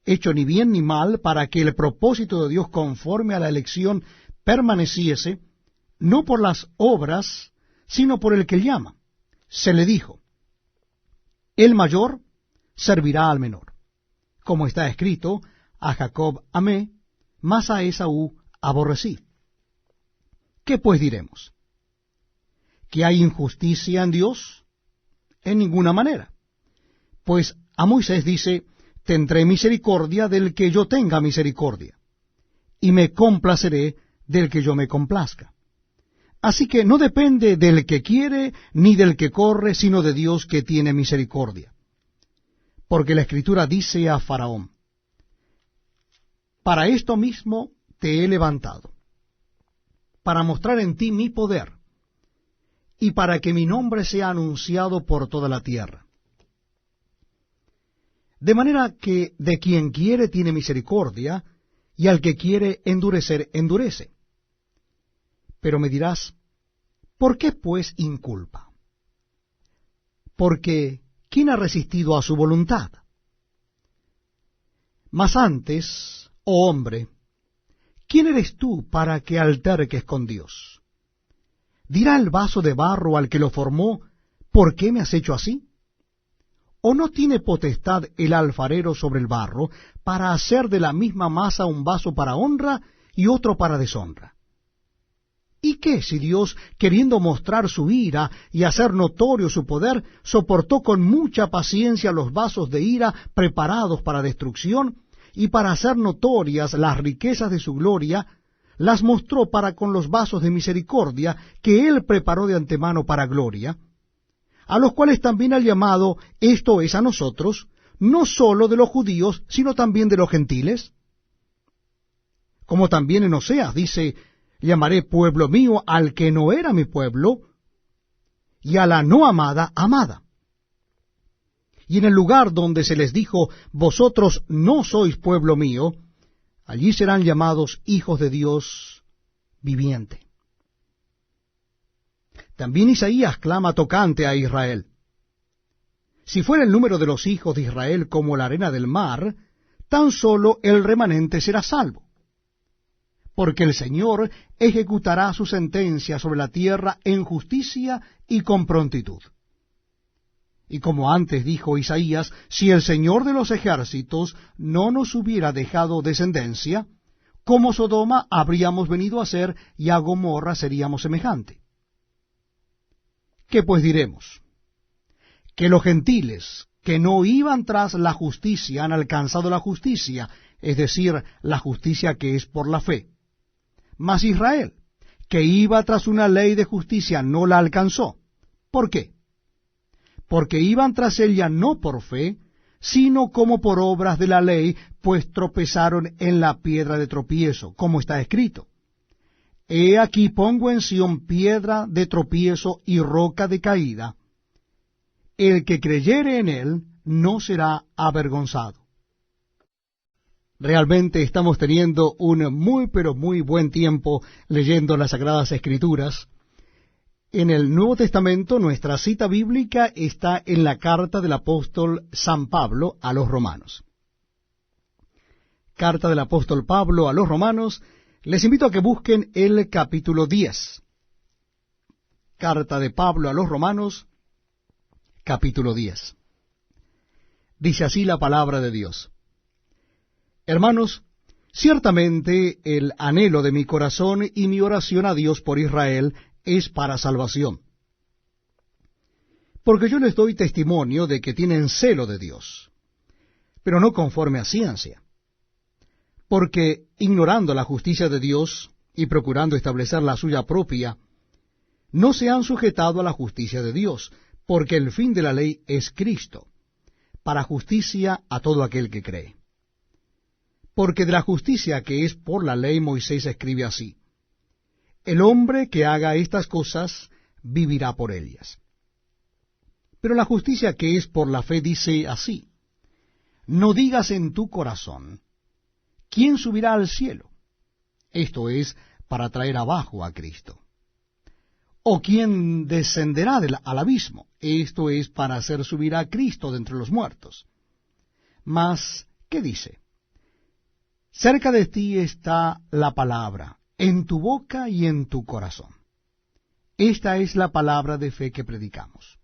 hecho ni bien ni mal, para que el propósito de Dios conforme a la elección permaneciese, no por las obras, sino por el que llama. Se le dijo: el mayor servirá al menor. Como está escrito, a Jacob amé, mas a Esaú aborrecí. ¿Qué pues diremos? ¿Que hay injusticia en Dios? En ninguna manera. Pues a Moisés dice: tendré misericordia del que yo tenga misericordia, y me complaceré del que yo me complazca. Así que no depende del que quiere ni del que corre, sino de Dios que tiene misericordia. Porque la Escritura dice a Faraón: para esto mismo te he levantado, para mostrar en ti mi poder, y para que mi nombre sea anunciado por toda la tierra. De manera que de quien quiere tiene misericordia, y al que quiere endurecer, endurece. Pero me dirás: ¿por qué pues inculpa? Porque ¿quién ha resistido a su voluntad? Mas antes, oh hombre, ¿quién eres tú para que alterques con Dios? ¿Dirá el vaso de barro al que lo formó: ¿por qué me has hecho así? ¿O no tiene potestad el alfarero sobre el barro para hacer de la misma masa un vaso para honra y otro para deshonra? ¿Y qué si Dios, queriendo mostrar su ira y hacer notorio su poder, soportó con mucha paciencia los vasos de ira preparados para destrucción, y para hacer notorias las riquezas de su gloria, las mostró para con los vasos de misericordia que él preparó de antemano para gloria, a los cuales también ha llamado, esto es, a nosotros, no sólo de los judíos, sino también de los gentiles? Como también en Oseas dice: llamaré pueblo mío al que no era mi pueblo, y a la no amada, amada. Y en el lugar donde se les dijo: vosotros no sois pueblo mío, allí serán llamados hijos de Dios viviente. También Isaías clama tocante a Israel: si fuera el número de los hijos de Israel como la arena del mar, tan solo el remanente será salvo. Porque el Señor ejecutará su sentencia sobre la tierra en justicia y con prontitud. Y como antes dijo Isaías: si el Señor de los ejércitos no nos hubiera dejado descendencia, como Sodoma habríamos venido a ser, y a Gomorra seríamos semejante. ¿Qué pues diremos? Que los gentiles que no iban tras la justicia han alcanzado la justicia, es decir, la justicia que es por la fe. Mas Israel, que iba tras una ley de justicia, no la alcanzó. ¿Por qué? Porque iban tras ella no por fe, sino como por obras de la ley, pues tropezaron en la piedra de tropiezo, como está escrito: he aquí pongo en Sión piedra de tropiezo y roca de caída. El que creyere en él no será avergonzado. Realmente estamos teniendo un muy pero muy buen tiempo leyendo las Sagradas Escrituras. En el Nuevo Testamento nuestra cita bíblica está en la carta del apóstol San Pablo a los Romanos. Carta del apóstol Pablo a los Romanos, les invito a que busquen el capítulo 10. Carta de Pablo a los Romanos, capítulo 10. Dice así la palabra de Dios. Hermanos, ciertamente el anhelo de mi corazón y mi oración a Dios por Israel es para salvación. Porque yo les doy testimonio de que tienen celo de Dios, pero no conforme a ciencia. Porque ignorando la justicia de Dios y procurando establecer la suya propia, no se han sujetado a la justicia de Dios, porque el fin de la ley es Cristo, para justicia a todo aquel que cree. Porque de la justicia que es por la ley Moisés escribe así: el hombre que haga estas cosas vivirá por ellas. Pero la justicia que es por la fe dice así: no digas en tu corazón, ¿quién subirá al cielo? Esto es, para traer abajo a Cristo. ¿O quién descenderá al abismo? Esto es, para hacer subir a Cristo de entre los muertos. Mas, ¿qué dice? Cerca de ti está la palabra, en tu boca y en tu corazón. Esta es la palabra de fe que predicamos.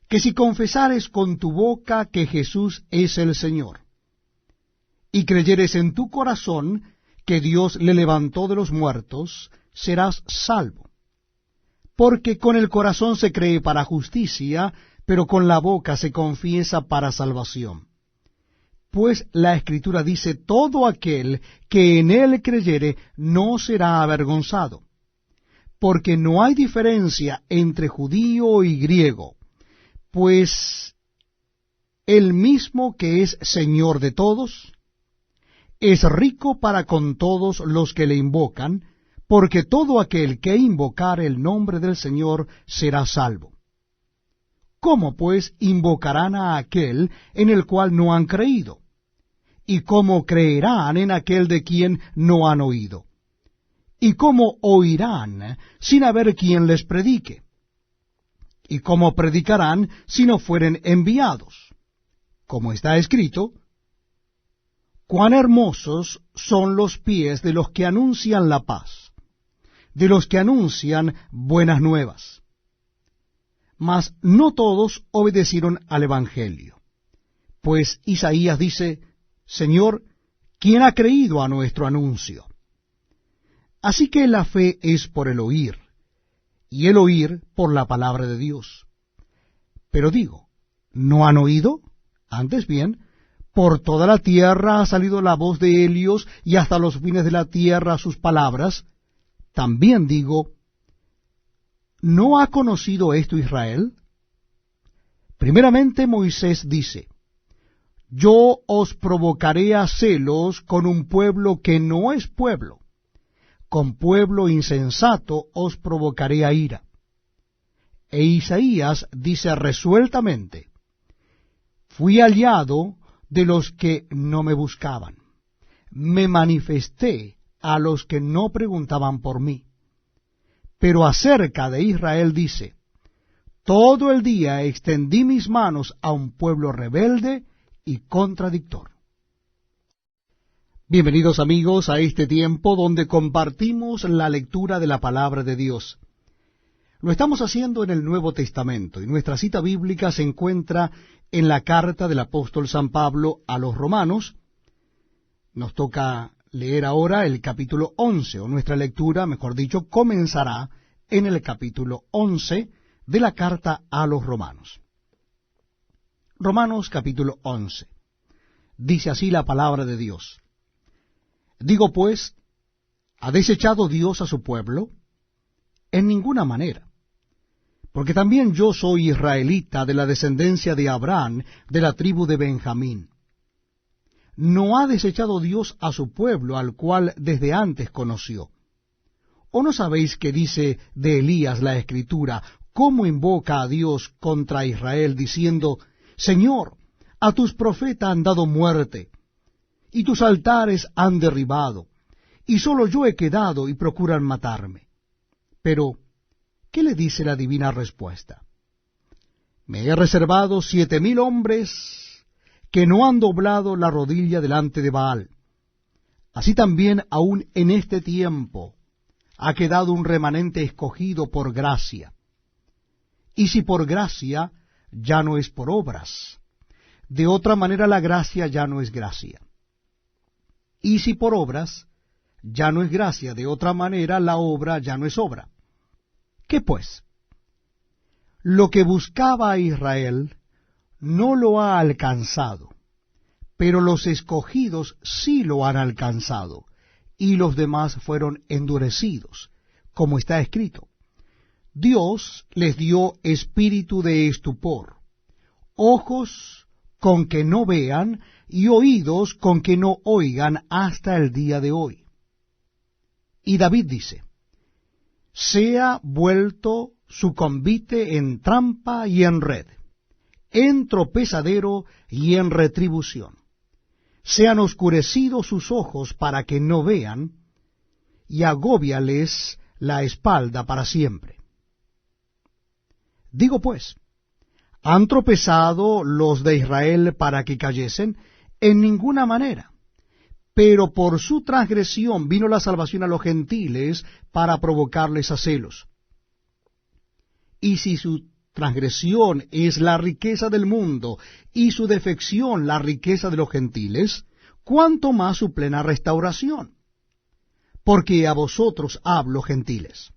Que si confesares con tu boca que Jesús es el Señor, y creyeres en tu corazón que Dios le levantó de los muertos, serás salvo. Porque con el corazón se cree para justicia, pero con la boca se confiesa para salvación. Pues la Escritura dice: todo aquel que en él creyere no será avergonzado. Porque no hay diferencia entre judío y griego, pues el mismo que es Señor de todos, es rico para con todos los que le invocan, porque todo aquel que invocare el nombre del Señor será salvo. ¿Cómo pues invocarán a aquel en el cual no han creído? ¿Y cómo creerán en aquel de quien no han oído? ¿Y cómo oirán sin haber quien les predique? ¿Y cómo predicarán si no fueren enviados? Como está escrito: cuán hermosos son los pies de los que anuncian la paz, de los que anuncian buenas nuevas. Mas no todos obedecieron al Evangelio. Pues Isaías dice: Señor, ¿quién ha creído a nuestro anuncio? Así que la fe es por el oír, y el oír por la palabra de Dios. Pero digo, ¿no han oído? Antes bien, por toda la tierra ha salido la voz de Elios, y hasta los fines de la tierra sus palabras. También digo, ¿no ha conocido esto Israel? Primeramente Moisés dice: yo os provocaré a celos con un pueblo que no es pueblo, con pueblo insensato os provocaré a ira. E Isaías dice resueltamente: fui aliado de los que no me buscaban, me manifesté a los que no preguntaban por mí. Pero acerca de Israel dice: todo el día extendí mis manos a un pueblo rebelde y contradictor. Bienvenidos amigos a este tiempo donde compartimos la lectura de la palabra de Dios. Lo estamos haciendo en el Nuevo Testamento y nuestra cita bíblica se encuentra en la carta del apóstol San Pablo a los Romanos. Nos toca leer ahora el capítulo 11, o nuestra lectura, mejor dicho, comenzará en el capítulo 11 de la carta a los Romanos. Romanos capítulo 11. Dice así la palabra de Dios: digo pues, ¿ha desechado Dios a su pueblo? En ninguna manera. Porque también yo soy israelita de la descendencia de Abraham, de la tribu de Benjamín. ¿No ha desechado Dios a su pueblo, al cual desde antes conoció? ¿O no sabéis que dice de Elías la Escritura, cómo invoca a Dios contra Israel, diciendo: Señor, a tus profetas han dado muerte, y tus altares han derribado, y solo yo he quedado y procuran matarme? Pero, ¿qué le dice la divina respuesta? Me he reservado 7,000 hombres que no han doblado la rodilla delante de Baal. Así también aún en este tiempo ha quedado un remanente escogido por gracia. Y si por gracia, ya no es por obras. De otra manera la gracia ya no es gracia. Y si por obras, ya no es gracia. De otra manera la obra ya no es obra. ¿Qué pues? Lo que buscaba a Israel no lo ha alcanzado, pero los escogidos sí lo han alcanzado, y los demás fueron endurecidos, como está escrito. Dios les dio espíritu de estupor, ojos con que no vean y oídos con que no oigan hasta el día de hoy. Y David dice, sea vuelto su convite en trampa y en red, en tropezadero y en retribución. Sean oscurecidos sus ojos para que no vean, y agóbiales la espalda para siempre. Digo pues, ¿han tropezado los de Israel para que cayesen? En ninguna manera. Pero por su transgresión vino la salvación a los gentiles para provocarles a celos. Y si su transgresión es la riqueza del mundo y su defección la riqueza de los gentiles, ¿cuánto más su plena restauración? Porque a vosotros hablo, gentiles.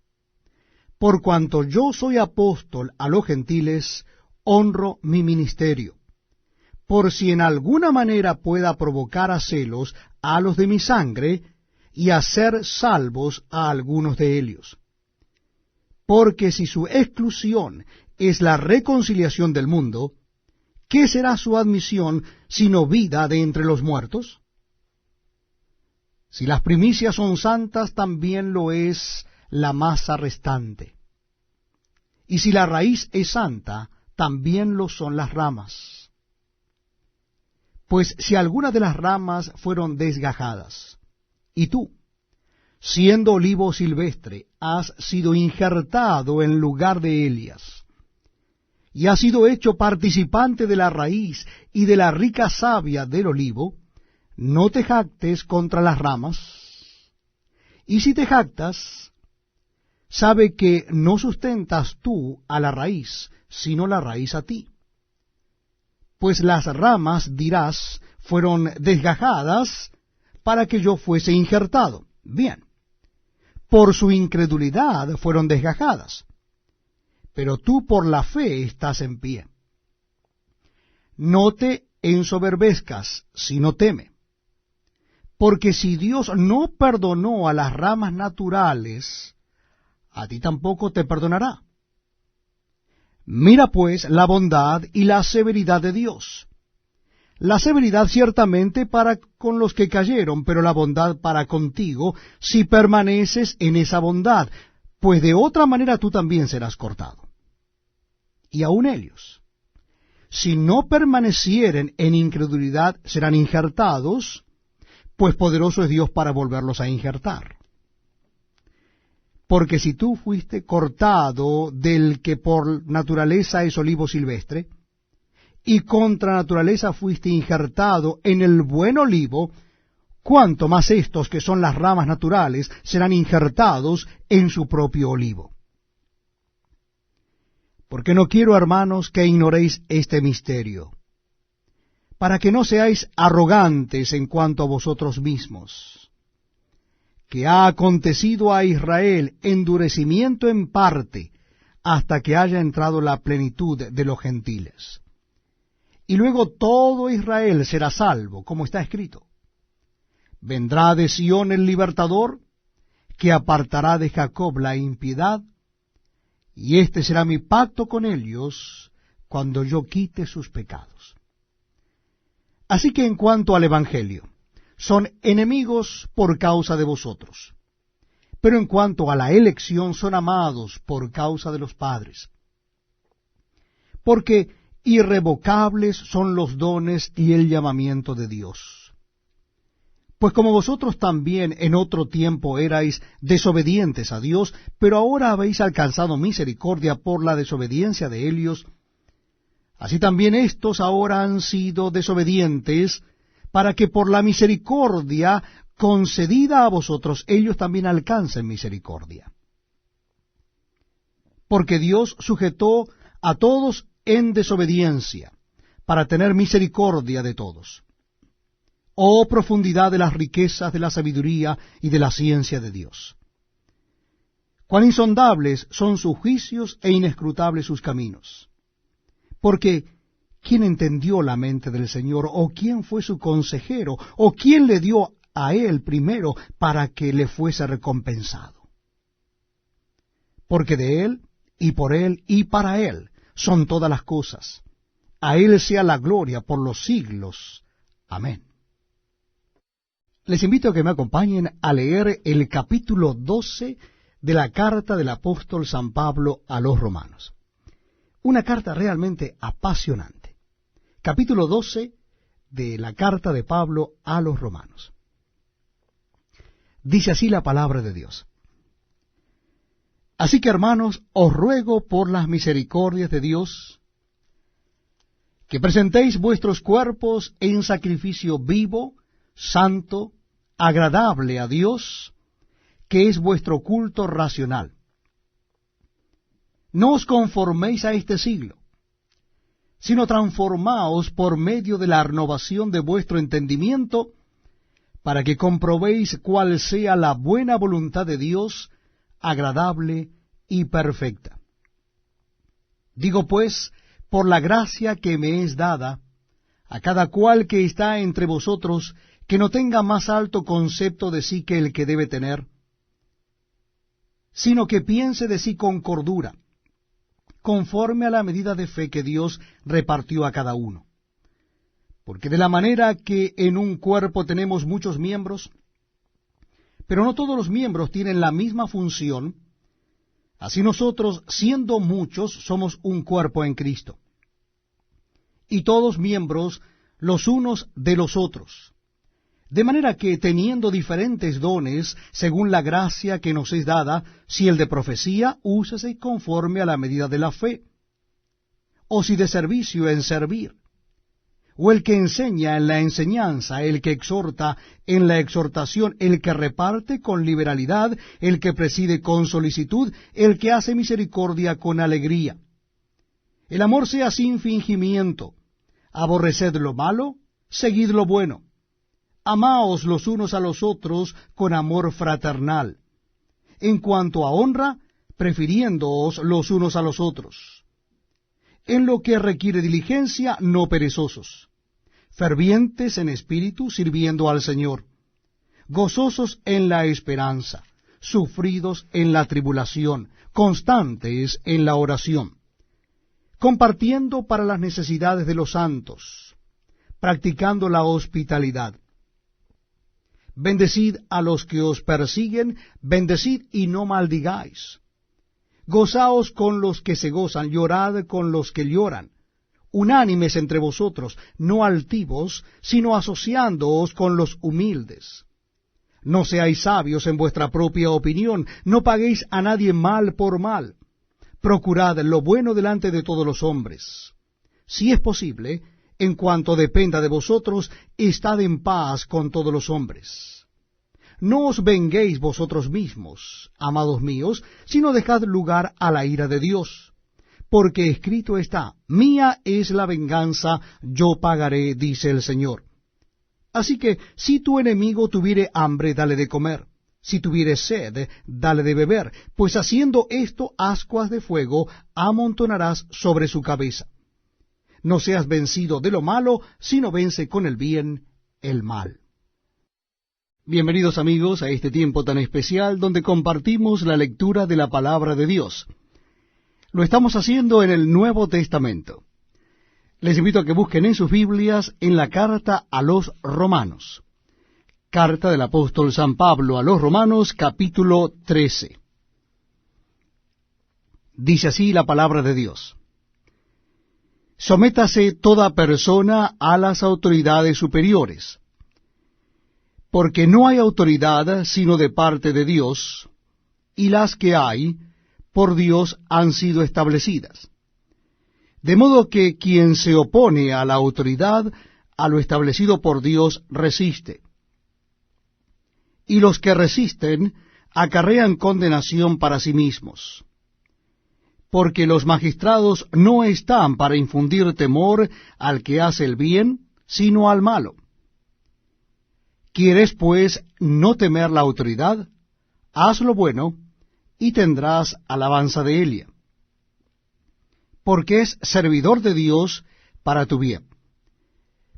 Por cuanto yo soy apóstol a los gentiles, honro mi ministerio, por si en alguna manera pueda provocar a celos a los de mi sangre y hacer salvos a algunos de ellos. Porque si su exclusión es la reconciliación del mundo, ¿qué será su admisión sino vida de entre los muertos? Si las primicias son santas, también lo es la masa restante. Y si la raíz es santa, también lo son las ramas. Pues si algunas de las ramas fueron desgajadas, y tú, siendo olivo silvestre, has sido injertado en lugar de Elias, y has sido hecho participante de la raíz y de la rica savia del olivo, no te jactes contra las ramas, y si te jactas, sabe que no sustentas tú a la raíz, sino la raíz a ti. Pues las ramas, dirás, fueron desgajadas para que yo fuese injertado. Bien, por su incredulidad fueron desgajadas, pero tú por la fe estás en pie. No te ensoberbezcas, sino teme. Porque si Dios no perdonó a las ramas naturales, a ti tampoco te perdonará. Mira pues la bondad y la severidad de Dios. La severidad ciertamente para con los que cayeron, pero la bondad para contigo, si permaneces en esa bondad, pues de otra manera tú también serás cortado. Y aun ellos, si no permanecieren en incredulidad, serán injertados, pues poderoso es Dios para volverlos a injertar. Porque si tú fuiste cortado del que por naturaleza es olivo silvestre, y contra naturaleza fuiste injertado en el buen olivo, cuánto más estos que son las ramas naturales serán injertados en su propio olivo. Porque no quiero, hermanos, que ignoréis este misterio, para que no seáis arrogantes en cuanto a vosotros mismos, que ha acontecido a Israel endurecimiento en parte, hasta que haya entrado la plenitud de los gentiles. Y luego todo Israel será salvo, como está escrito. Vendrá de Sión el libertador, que apartará de Jacob la impiedad, y este será mi pacto con ellos, cuando yo quite sus pecados. Así que en cuanto al Evangelio, son enemigos por causa de vosotros, pero en cuanto a la elección son amados por causa de los padres. Porque irrevocables son los dones y el llamamiento de Dios. Pues como vosotros también en otro tiempo erais desobedientes a Dios, pero ahora habéis alcanzado misericordia por la desobediencia de ellos, así también éstos ahora han sido desobedientes, para que por la misericordia concedida a vosotros ellos también alcancen misericordia. Porque Dios sujetó a todos en desobediencia, para tener misericordia de todos. Oh profundidad de las riquezas de la sabiduría y de la ciencia de Dios. Cuán insondables son sus juicios e inescrutables sus caminos. Porque, ¿quién entendió la mente del Señor? ¿O quién fue su consejero? ¿O quién le dio a él primero para que le fuese recompensado? Porque de él, y por él, y para él son todas las cosas. A él sea la gloria por los siglos. Amén. Les invito a que me acompañen a leer el capítulo 12 de la carta del apóstol San Pablo a los romanos. Una carta realmente apasionante. Capítulo 12 de la carta de Pablo a los romanos. Dice así la palabra de Dios. Así que, hermanos, os ruego por las misericordias de Dios, que presentéis vuestros cuerpos en sacrificio vivo, santo, agradable a Dios, que es vuestro culto racional. No os conforméis a este siglo, sino transformaos por medio de la renovación de vuestro entendimiento, para que comprobéis cuál sea la buena voluntad de Dios, agradable y perfecta. Digo pues, por la gracia que me es dada, a cada cual que está entre vosotros, que no tenga más alto concepto de sí que el que debe tener, sino que piense de sí con cordura, conforme a la medida de fe que Dios repartió a cada uno. Porque de la manera que en un cuerpo tenemos muchos miembros, pero no todos los miembros tienen la misma función, así nosotros, siendo muchos, somos un cuerpo en Cristo, y todos miembros los unos de los otros. De manera que, teniendo diferentes dones, según la gracia que nos es dada, si el de profecía, úsese conforme a la medida de la fe, o si de servicio, en servir, o el que enseña en la enseñanza, el que exhorta en la exhortación, el que reparte con liberalidad, el que preside con solicitud, el que hace misericordia con alegría. El amor sea sin fingimiento, aborreced lo malo, seguid lo bueno. Amaos los unos a los otros con amor fraternal. En cuanto a honra, prefiriéndoos los unos a los otros. En lo que requiere diligencia, no perezosos. Fervientes en espíritu, sirviendo al Señor. Gozosos en la esperanza. Sufridos en la tribulación. Constantes en la oración. Compartiendo para las necesidades de los santos. Practicando la hospitalidad. Bendecid a los que os persiguen, bendecid y no maldigáis. Gozaos con los que se gozan, llorad con los que lloran. Unánimes entre vosotros, no altivos, sino asociándoos con los humildes. No seáis sabios en vuestra propia opinión, no paguéis a nadie mal por mal. Procurad lo bueno delante de todos los hombres. Si es posible, en cuanto dependa de vosotros, estad en paz con todos los hombres. No os venguéis vosotros mismos, amados míos, sino dejad lugar a la ira de Dios. Porque escrito está, mía es la venganza, yo pagaré, dice el Señor. Así que, si tu enemigo tuviere hambre, dale de comer. Si tuviere sed, dale de beber, pues haciendo esto, ascuas de fuego amontonarás sobre su cabeza. No seas vencido de lo malo, sino vence con el bien el mal. Bienvenidos amigos a este tiempo tan especial donde compartimos la lectura de la palabra de Dios. Lo estamos haciendo en el Nuevo Testamento. Les invito a que busquen en sus Biblias en la carta a los Romanos. Carta del apóstol San Pablo a los Romanos, capítulo 13. Dice así la palabra de Dios. Sométase toda persona a las autoridades superiores, Porque no hay autoridad sino de parte de Dios, y las que hay, por Dios han sido establecidas. De modo que quien se opone a la autoridad, a lo establecido por Dios, resiste. Y los que resisten acarrean condenación para sí mismos. Porque los magistrados no están para infundir temor al que hace el bien, sino al malo. ¿Quieres, pues, no temer la autoridad? Haz lo bueno, y tendrás alabanza de ella. Porque es servidor de Dios para tu bien.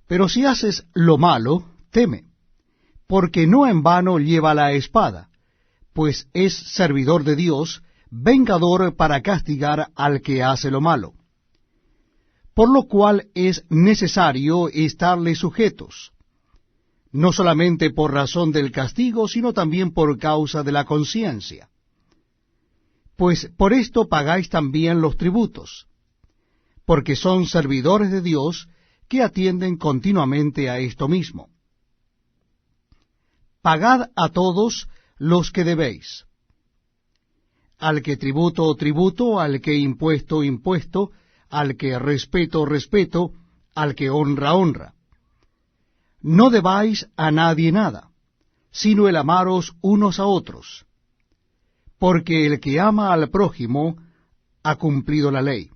Pero si haces lo malo, teme, porque no en vano lleva la espada, pues es servidor de Dios, vengador para castigar al que hace lo malo. Por lo cual es necesario estarle sujetos, no solamente por razón del castigo, sino también por causa de la conciencia. Pues por esto pagáis también los tributos, porque son servidores de Dios que atienden continuamente a esto mismo. Pagad a todos los que debéis. Al que tributo, tributo; al que impuesto, impuesto; al que respeto, respeto; al que honra, honra. No debáis a nadie nada, sino el amaros unos a otros, porque el que ama al prójimo ha cumplido la ley.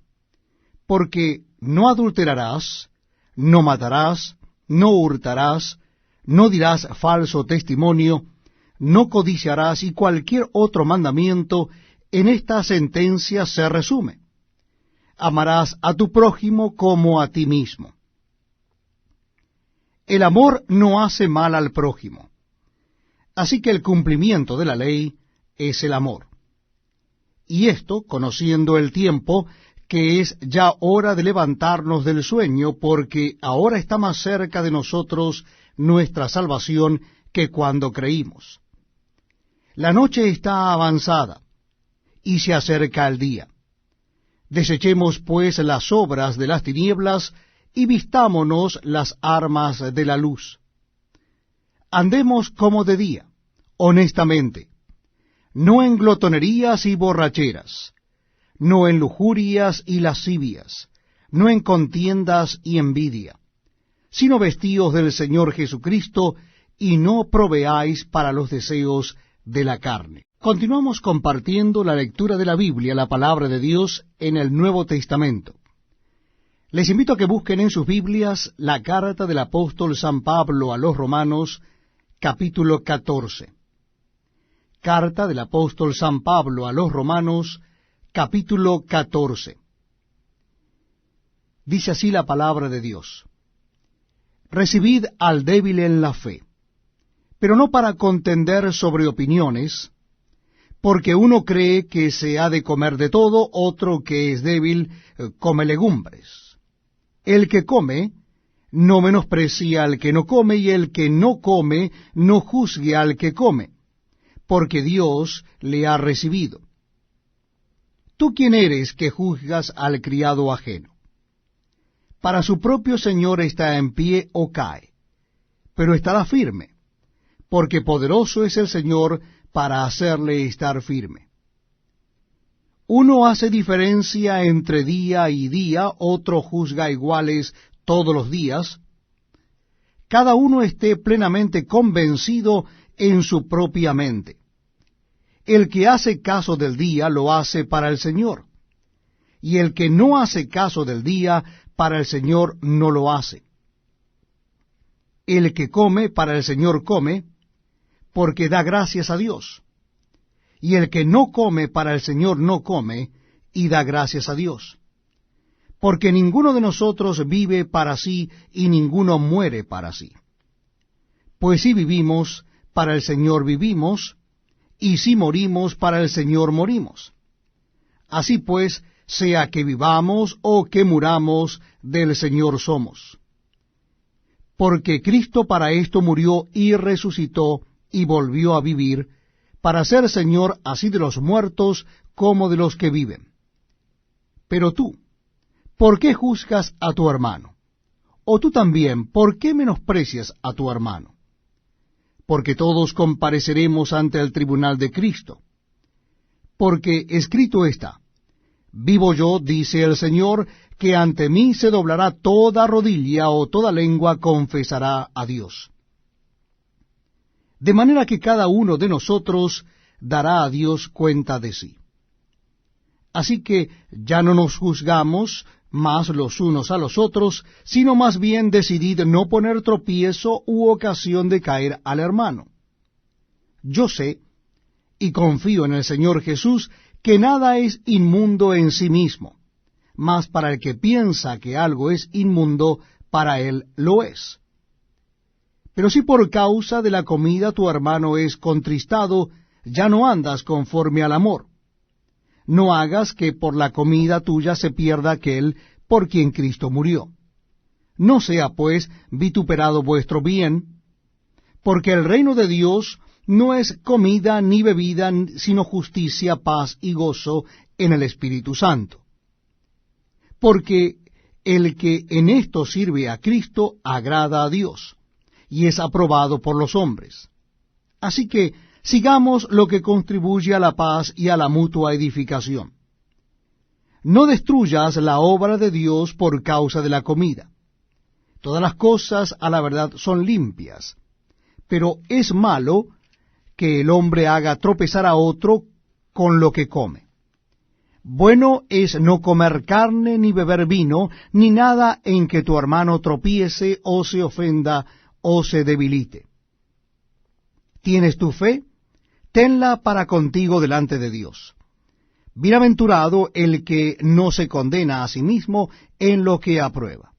Porque no adulterarás, no matarás, no hurtarás, no dirás falso testimonio, no codiciarás, y cualquier otro mandamiento en esta sentencia se resume: amarás a tu prójimo como a ti mismo. El amor no hace mal al prójimo, así que el cumplimiento de la ley es el amor. Y esto, conociendo el tiempo, que es ya hora de levantarnos del sueño, porque ahora está más cerca de nosotros nuestra salvación que cuando creímos. La noche está avanzada, y se acerca el día. Desechemos pues las obras de las tinieblas, y vistámonos las armas de la luz. Andemos como de día, honestamente, no en glotonerías y borracheras, no en lujurias y lascivias, no en contiendas y envidia, sino vestíos del Señor Jesucristo, y no proveáis para los deseos de la carne. Continuamos compartiendo la lectura de la Biblia, la palabra de Dios, en el Nuevo Testamento. Les invito a que busquen en sus Biblias la carta del apóstol San Pablo a los Romanos, capítulo 14. Carta del apóstol San Pablo a los Romanos, capítulo 14. Dice así la palabra de Dios: Recibid al débil en la fe, pero no para contender sobre opiniones, porque uno cree que se ha de comer de todo, otro que es débil come legumbres. El que come no menosprecia al que no come, y el que no come no juzgue al que come, porque Dios le ha recibido. ¿Tú quién eres que juzgas al criado ajeno? Para su propio señor está en pie o cae, pero estará firme, porque poderoso es el Señor para hacerle estar firme. Uno hace diferencia entre día y día, otro juzga iguales todos los días. Cada uno esté plenamente convencido en su propia mente. El que hace caso del día lo hace para el Señor, y el que no hace caso del día, para el Señor no lo hace. El que come, para el Señor come, porque da gracias a Dios. Y el que no come, para el Señor no come, y da gracias a Dios. Porque ninguno de nosotros vive para sí, y ninguno muere para sí. Pues si vivimos, para el Señor vivimos, y si morimos, para el Señor morimos. Así pues, sea que vivamos o que muramos, del Señor somos. Porque Cristo para esto murió y resucitó y volvió a vivir, para ser Señor así de los muertos como de los que viven. Pero tú, ¿por qué juzgas a tu hermano? O tú también, ¿por qué menosprecias a tu hermano? porque todos compareceremos ante el tribunal de Cristo. Porque escrito está, vivo yo, dice el Señor, que ante mí se doblará toda rodilla o toda lengua confesará a Dios. De manera que cada uno de nosotros dará a Dios cuenta de sí. Así que ya no nos juzgamos más los unos a los otros, sino más bien decidid no poner tropiezo u ocasión de caer al hermano. Yo sé, y confío en el Señor Jesús, que nada es inmundo en sí mismo, mas para el que piensa que algo es inmundo, para él lo es. Pero si por causa de la comida tu hermano es contristado, ya no andas conforme al amor. No hagas que por la comida tuya se pierda aquel por quien Cristo murió. No sea, pues, vituperado vuestro bien, porque el reino de Dios no es comida ni bebida, sino justicia, paz y gozo en el Espíritu Santo. Porque el que en esto sirve a Cristo agrada a Dios, y es aprobado por los hombres. Así que sigamos lo que contribuye a la paz y a la mutua edificación. No destruyas la obra de Dios por causa de la comida. Todas las cosas a la verdad son limpias, pero es malo que el hombre haga tropezar a otro con lo que come. Bueno es no comer carne, ni beber vino, ni nada en que tu hermano tropiece, o se ofenda, o se debilite. ¿Tienes tu fe? Tenla para contigo delante de Dios. Bienaventurado el que no se condena a sí mismo en lo que aprueba.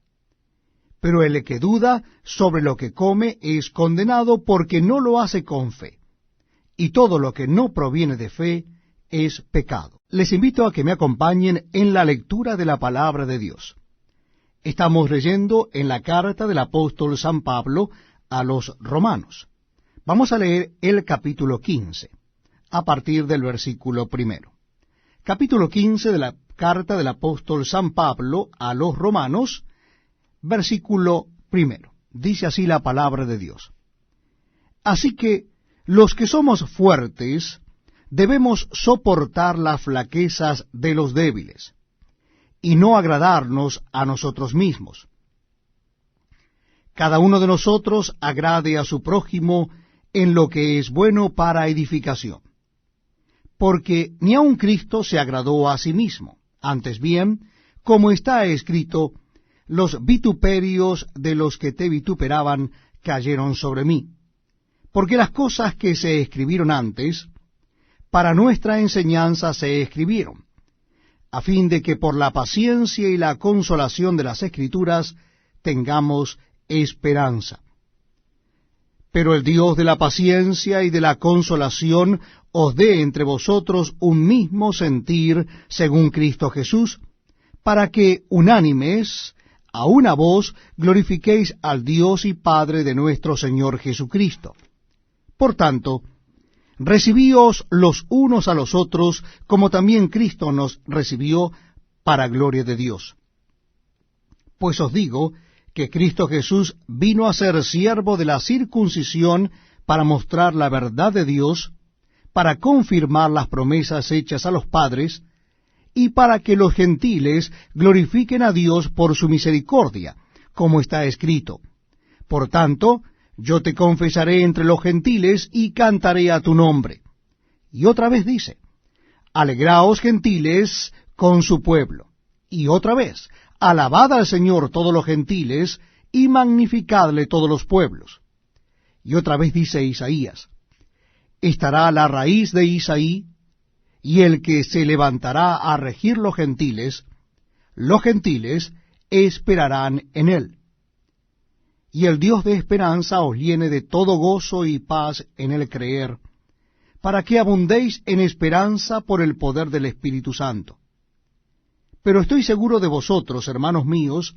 Pero el que duda sobre lo que come es condenado porque no lo hace con fe. Y todo lo que no proviene de fe es pecado. Les invito a que me acompañen en la lectura de la palabra de Dios. Estamos leyendo en la carta del apóstol San Pablo a los romanos. Vamos a leer el capítulo 15, a partir del versículo 1. Capítulo 15 de la carta del apóstol San Pablo a los romanos, versículo 1. Dice así la palabra de Dios. Así que los que somos fuertes debemos soportar las flaquezas de los débiles, y no agradarnos a nosotros mismos. Cada uno de nosotros agrade a su prójimo en lo que es bueno para edificación. Porque ni aun Cristo se agradó a sí mismo. Antes bien, como está escrito, los vituperios de los que te vituperaban cayeron sobre mí. Porque las cosas que se escribieron antes, para nuestra enseñanza se escribieron, a fin de que por la paciencia y la consolación de las Escrituras tengamos esperanza. Pero el Dios de la paciencia y de la consolación os dé entre vosotros un mismo sentir según Cristo Jesús, para que unánimes, a una voz, glorifiquéis al Dios y Padre de nuestro Señor Jesucristo. Por tanto, recibíos los unos a los otros, como también Cristo nos recibió para gloria de Dios. Pues os digo que Cristo Jesús vino a ser siervo de la circuncisión para mostrar la verdad de Dios, para confirmar las promesas hechas a los padres, y para que los gentiles glorifiquen a Dios por su misericordia, como está escrito. Por tanto, yo te confesaré entre los gentiles y cantaré a tu nombre. Y otra vez dice, alegraos gentiles con su pueblo. Y otra vez, alabad al Señor todos los gentiles, y magnificadle todos los pueblos. Y otra vez dice Isaías, estará la raíz de Isaí, y el que se levantará a regir los gentiles esperarán en él. Y el Dios de esperanza os llene de todo gozo y paz en el creer, para que abundéis en esperanza por el poder del Espíritu Santo. Pero estoy seguro de vosotros, hermanos míos,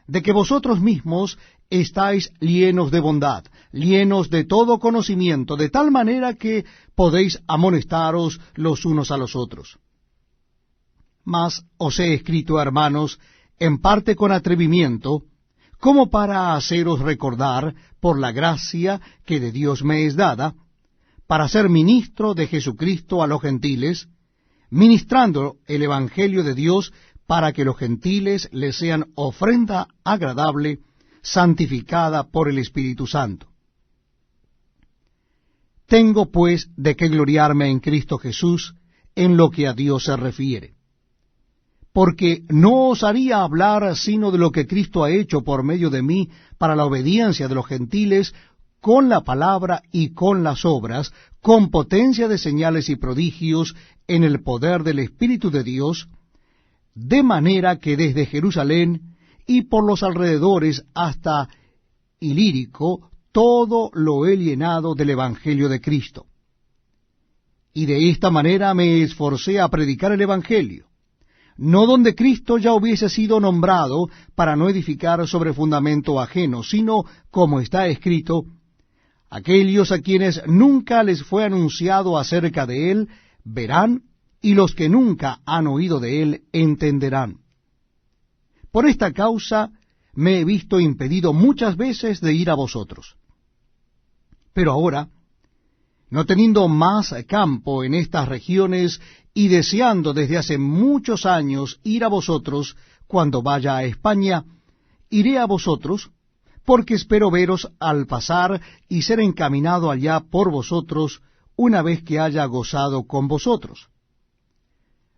de que vosotros mismos estáis llenos de bondad, llenos de todo conocimiento, de tal manera que podéis amonestaros los unos a los otros. Mas os he escrito, hermanos, en parte con atrevimiento, como para haceros recordar, por la gracia que de Dios me es dada, para ser ministro de Jesucristo a los gentiles, ministrando el Evangelio de Dios, para que los gentiles le sean ofrenda agradable, santificada por el Espíritu Santo. Tengo pues de qué gloriarme en Cristo Jesús en lo que a Dios se refiere. Porque no osaría hablar sino de lo que Cristo ha hecho por medio de mí para la obediencia de los gentiles, con la palabra y con las obras, con potencia de señales y prodigios, en el poder del Espíritu de Dios, de manera que desde Jerusalén y por los alrededores hasta Ilírico, todo lo he llenado del Evangelio de Cristo. Y de esta manera me esforcé a predicar el Evangelio, no donde Cristo ya hubiese sido nombrado, para no edificar sobre fundamento ajeno, sino, como está escrito, aquellos a quienes nunca les fue anunciado acerca de él, verán, y los que nunca han oído de él, entenderán. Por esta causa me he visto impedido muchas veces de ir a vosotros. Pero ahora, no teniendo más campo en estas regiones, y deseando desde hace muchos años ir a vosotros cuando vaya a España, iré a vosotros, porque espero veros al pasar y ser encaminado allá por vosotros, una vez que haya gozado con vosotros.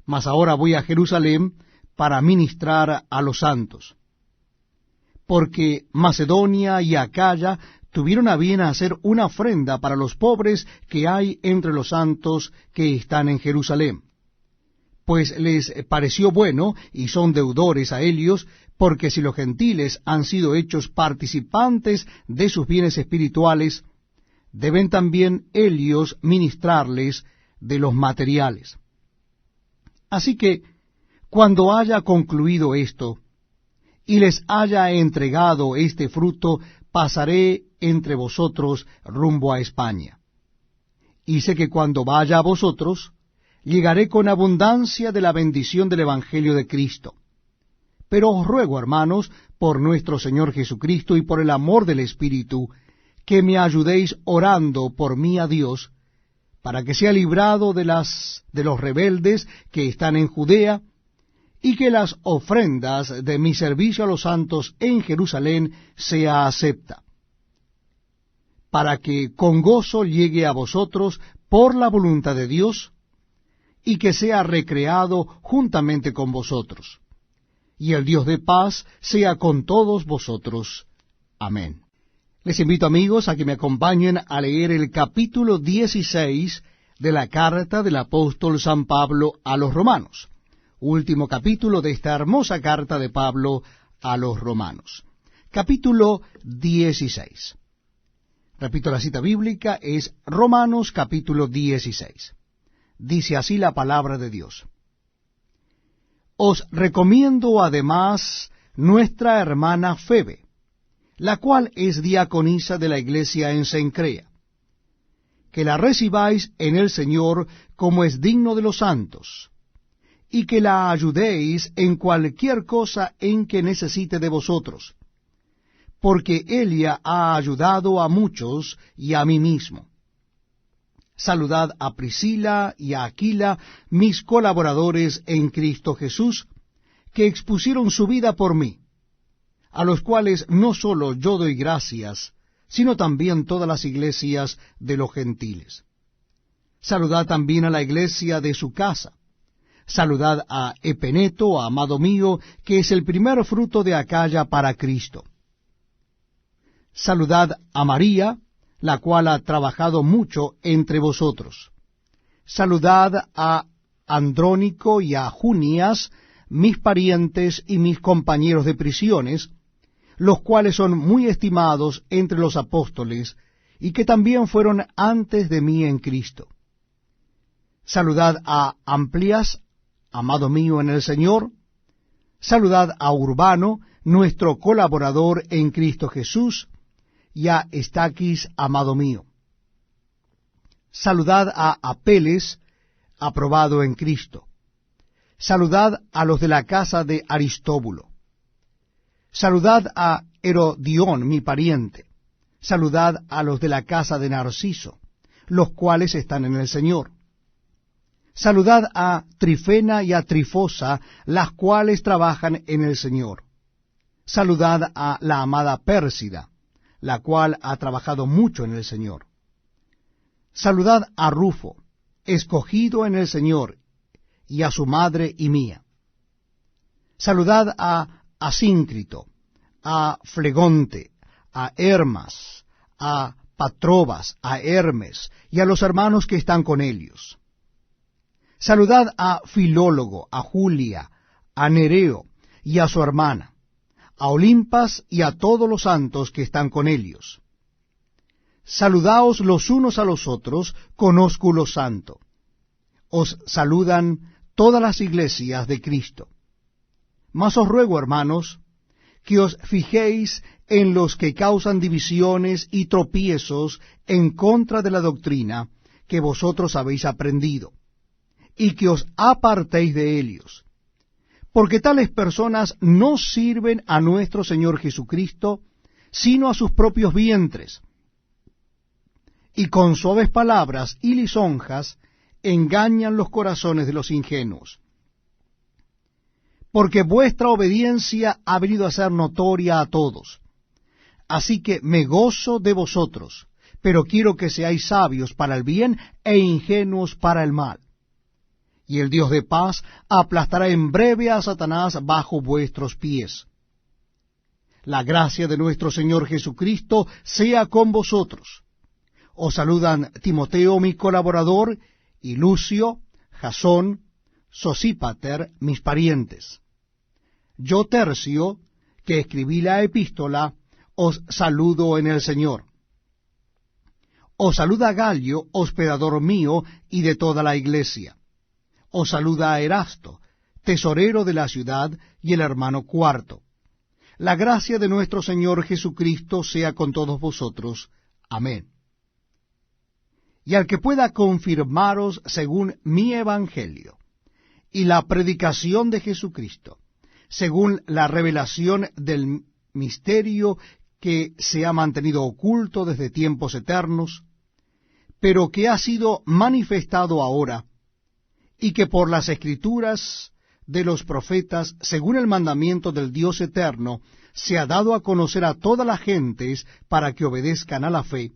Mas ahora voy a Jerusalén para ministrar a los santos, porque Macedonia y Acaya tuvieron a bien hacer una ofrenda para los pobres que hay entre los santos que están en Jerusalén, pues les pareció bueno, y son deudores a ellos, porque si los gentiles han sido hechos participantes de sus bienes espirituales, deben también ellos ministrarles de los materiales. Así que, cuando haya concluido esto, y les haya entregado este fruto, pasaré entre vosotros rumbo a España. Y sé que cuando vaya a vosotros, llegaré con abundancia de la bendición del Evangelio de Cristo. Pero os ruego, hermanos, por nuestro Señor Jesucristo y por el amor del Espíritu, que me ayudéis orando por mí a Dios, para que sea librado de los rebeldes que están en Judea, y que las ofrendas de mi servicio a los santos en Jerusalén sea acepta, para que con gozo llegue a vosotros por la voluntad de Dios, y que sea recreado juntamente con vosotros. Y el Dios de paz sea con todos vosotros. Amén. Les invito, amigos, a que me acompañen a leer el capítulo 16 de la carta del apóstol San Pablo a los Romanos, último capítulo de esta hermosa carta de Pablo a los Romanos. Capítulo 16. Repito, la cita bíblica es Romanos capítulo 16. Dice así la palabra de Dios. Os recomiendo además nuestra hermana Febe, la cual es diaconisa de la iglesia en Cencrea, que la recibáis en el Señor como es digno de los santos, y que la ayudéis en cualquier cosa en que necesite de vosotros, porque ella ha ayudado a muchos y a mí mismo. Saludad a Priscila y a Aquila, mis colaboradores en Cristo Jesús, que expusieron su vida por mí, a los cuales no solo yo doy gracias, sino también todas las iglesias de los gentiles. Saludad también a la iglesia de su casa. Saludad a Epeneto, amado mío, que es el primer fruto de Acaya para Cristo. Saludad a María, la cual ha trabajado mucho entre vosotros. Saludad a Andrónico y a Junias, mis parientes y mis compañeros de prisiones, los cuales son muy estimados entre los apóstoles, y que también fueron antes de mí en Cristo. Saludad a Amplias, amado mío en el Señor. Saludad a Urbano, nuestro colaborador en Cristo Jesús, y a Estaquis, amado mío. Saludad a Apeles, aprobado en Cristo. Saludad a los de la casa de Aristóbulo. Saludad a Herodión, mi pariente. Saludad a los de la casa de Narciso, los cuales están en el Señor. Saludad a Trifena y a Trifosa, las cuales trabajan en el Señor. Saludad a la amada Pérsida, la cual ha trabajado mucho en el Señor. Saludad a Rufo, escogido en el Señor, y a su madre y mía. Saludad a Asíncrito, a Flegonte, a Hermas, a Patrobas, a Hermes, y a los hermanos que están con ellos. Saludad a Filólogo, a Julia, a Nereo, y a su hermana, a Olimpas y a todos los santos que están con ellos. Saludaos los unos a los otros con ósculo santo. Os saludan todas las iglesias de Cristo. Mas os ruego, hermanos, que os fijéis en los que causan divisiones y tropiezos en contra de la doctrina que vosotros habéis aprendido, y que os apartéis de ellos, porque tales personas no sirven a nuestro Señor Jesucristo, sino a sus propios vientres, y con suaves palabras y lisonjas engañan los corazones de los ingenuos. Porque vuestra obediencia ha venido a ser notoria a todos. Así que me gozo de vosotros, pero quiero que seáis sabios para el bien e ingenuos para el mal. Y el Dios de paz aplastará en breve a Satanás bajo vuestros pies. La gracia de nuestro Señor Jesucristo sea con vosotros. Os saludan Timoteo, mi colaborador, y Lucio, Jasón, Sosípater, mis parientes. Yo, Tercio, que escribí la epístola, os saludo en el Señor. Os saluda Galio, hospedador mío y de toda la iglesia. Os saluda Erasto, tesorero de la ciudad, y el hermano Cuarto. La gracia de nuestro Señor Jesucristo sea con todos vosotros. Amén. Y al que pueda confirmaros según mi evangelio y la predicación de Jesucristo, según la revelación del misterio que se ha mantenido oculto desde tiempos eternos, pero que ha sido manifestado ahora, y que por las escrituras de los profetas, según el mandamiento del Dios eterno, se ha dado a conocer a todas las gentes para que obedezcan a la fe,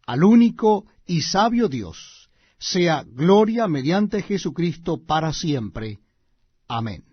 al único y sabio Dios, sea gloria mediante Jesucristo para siempre. Amén.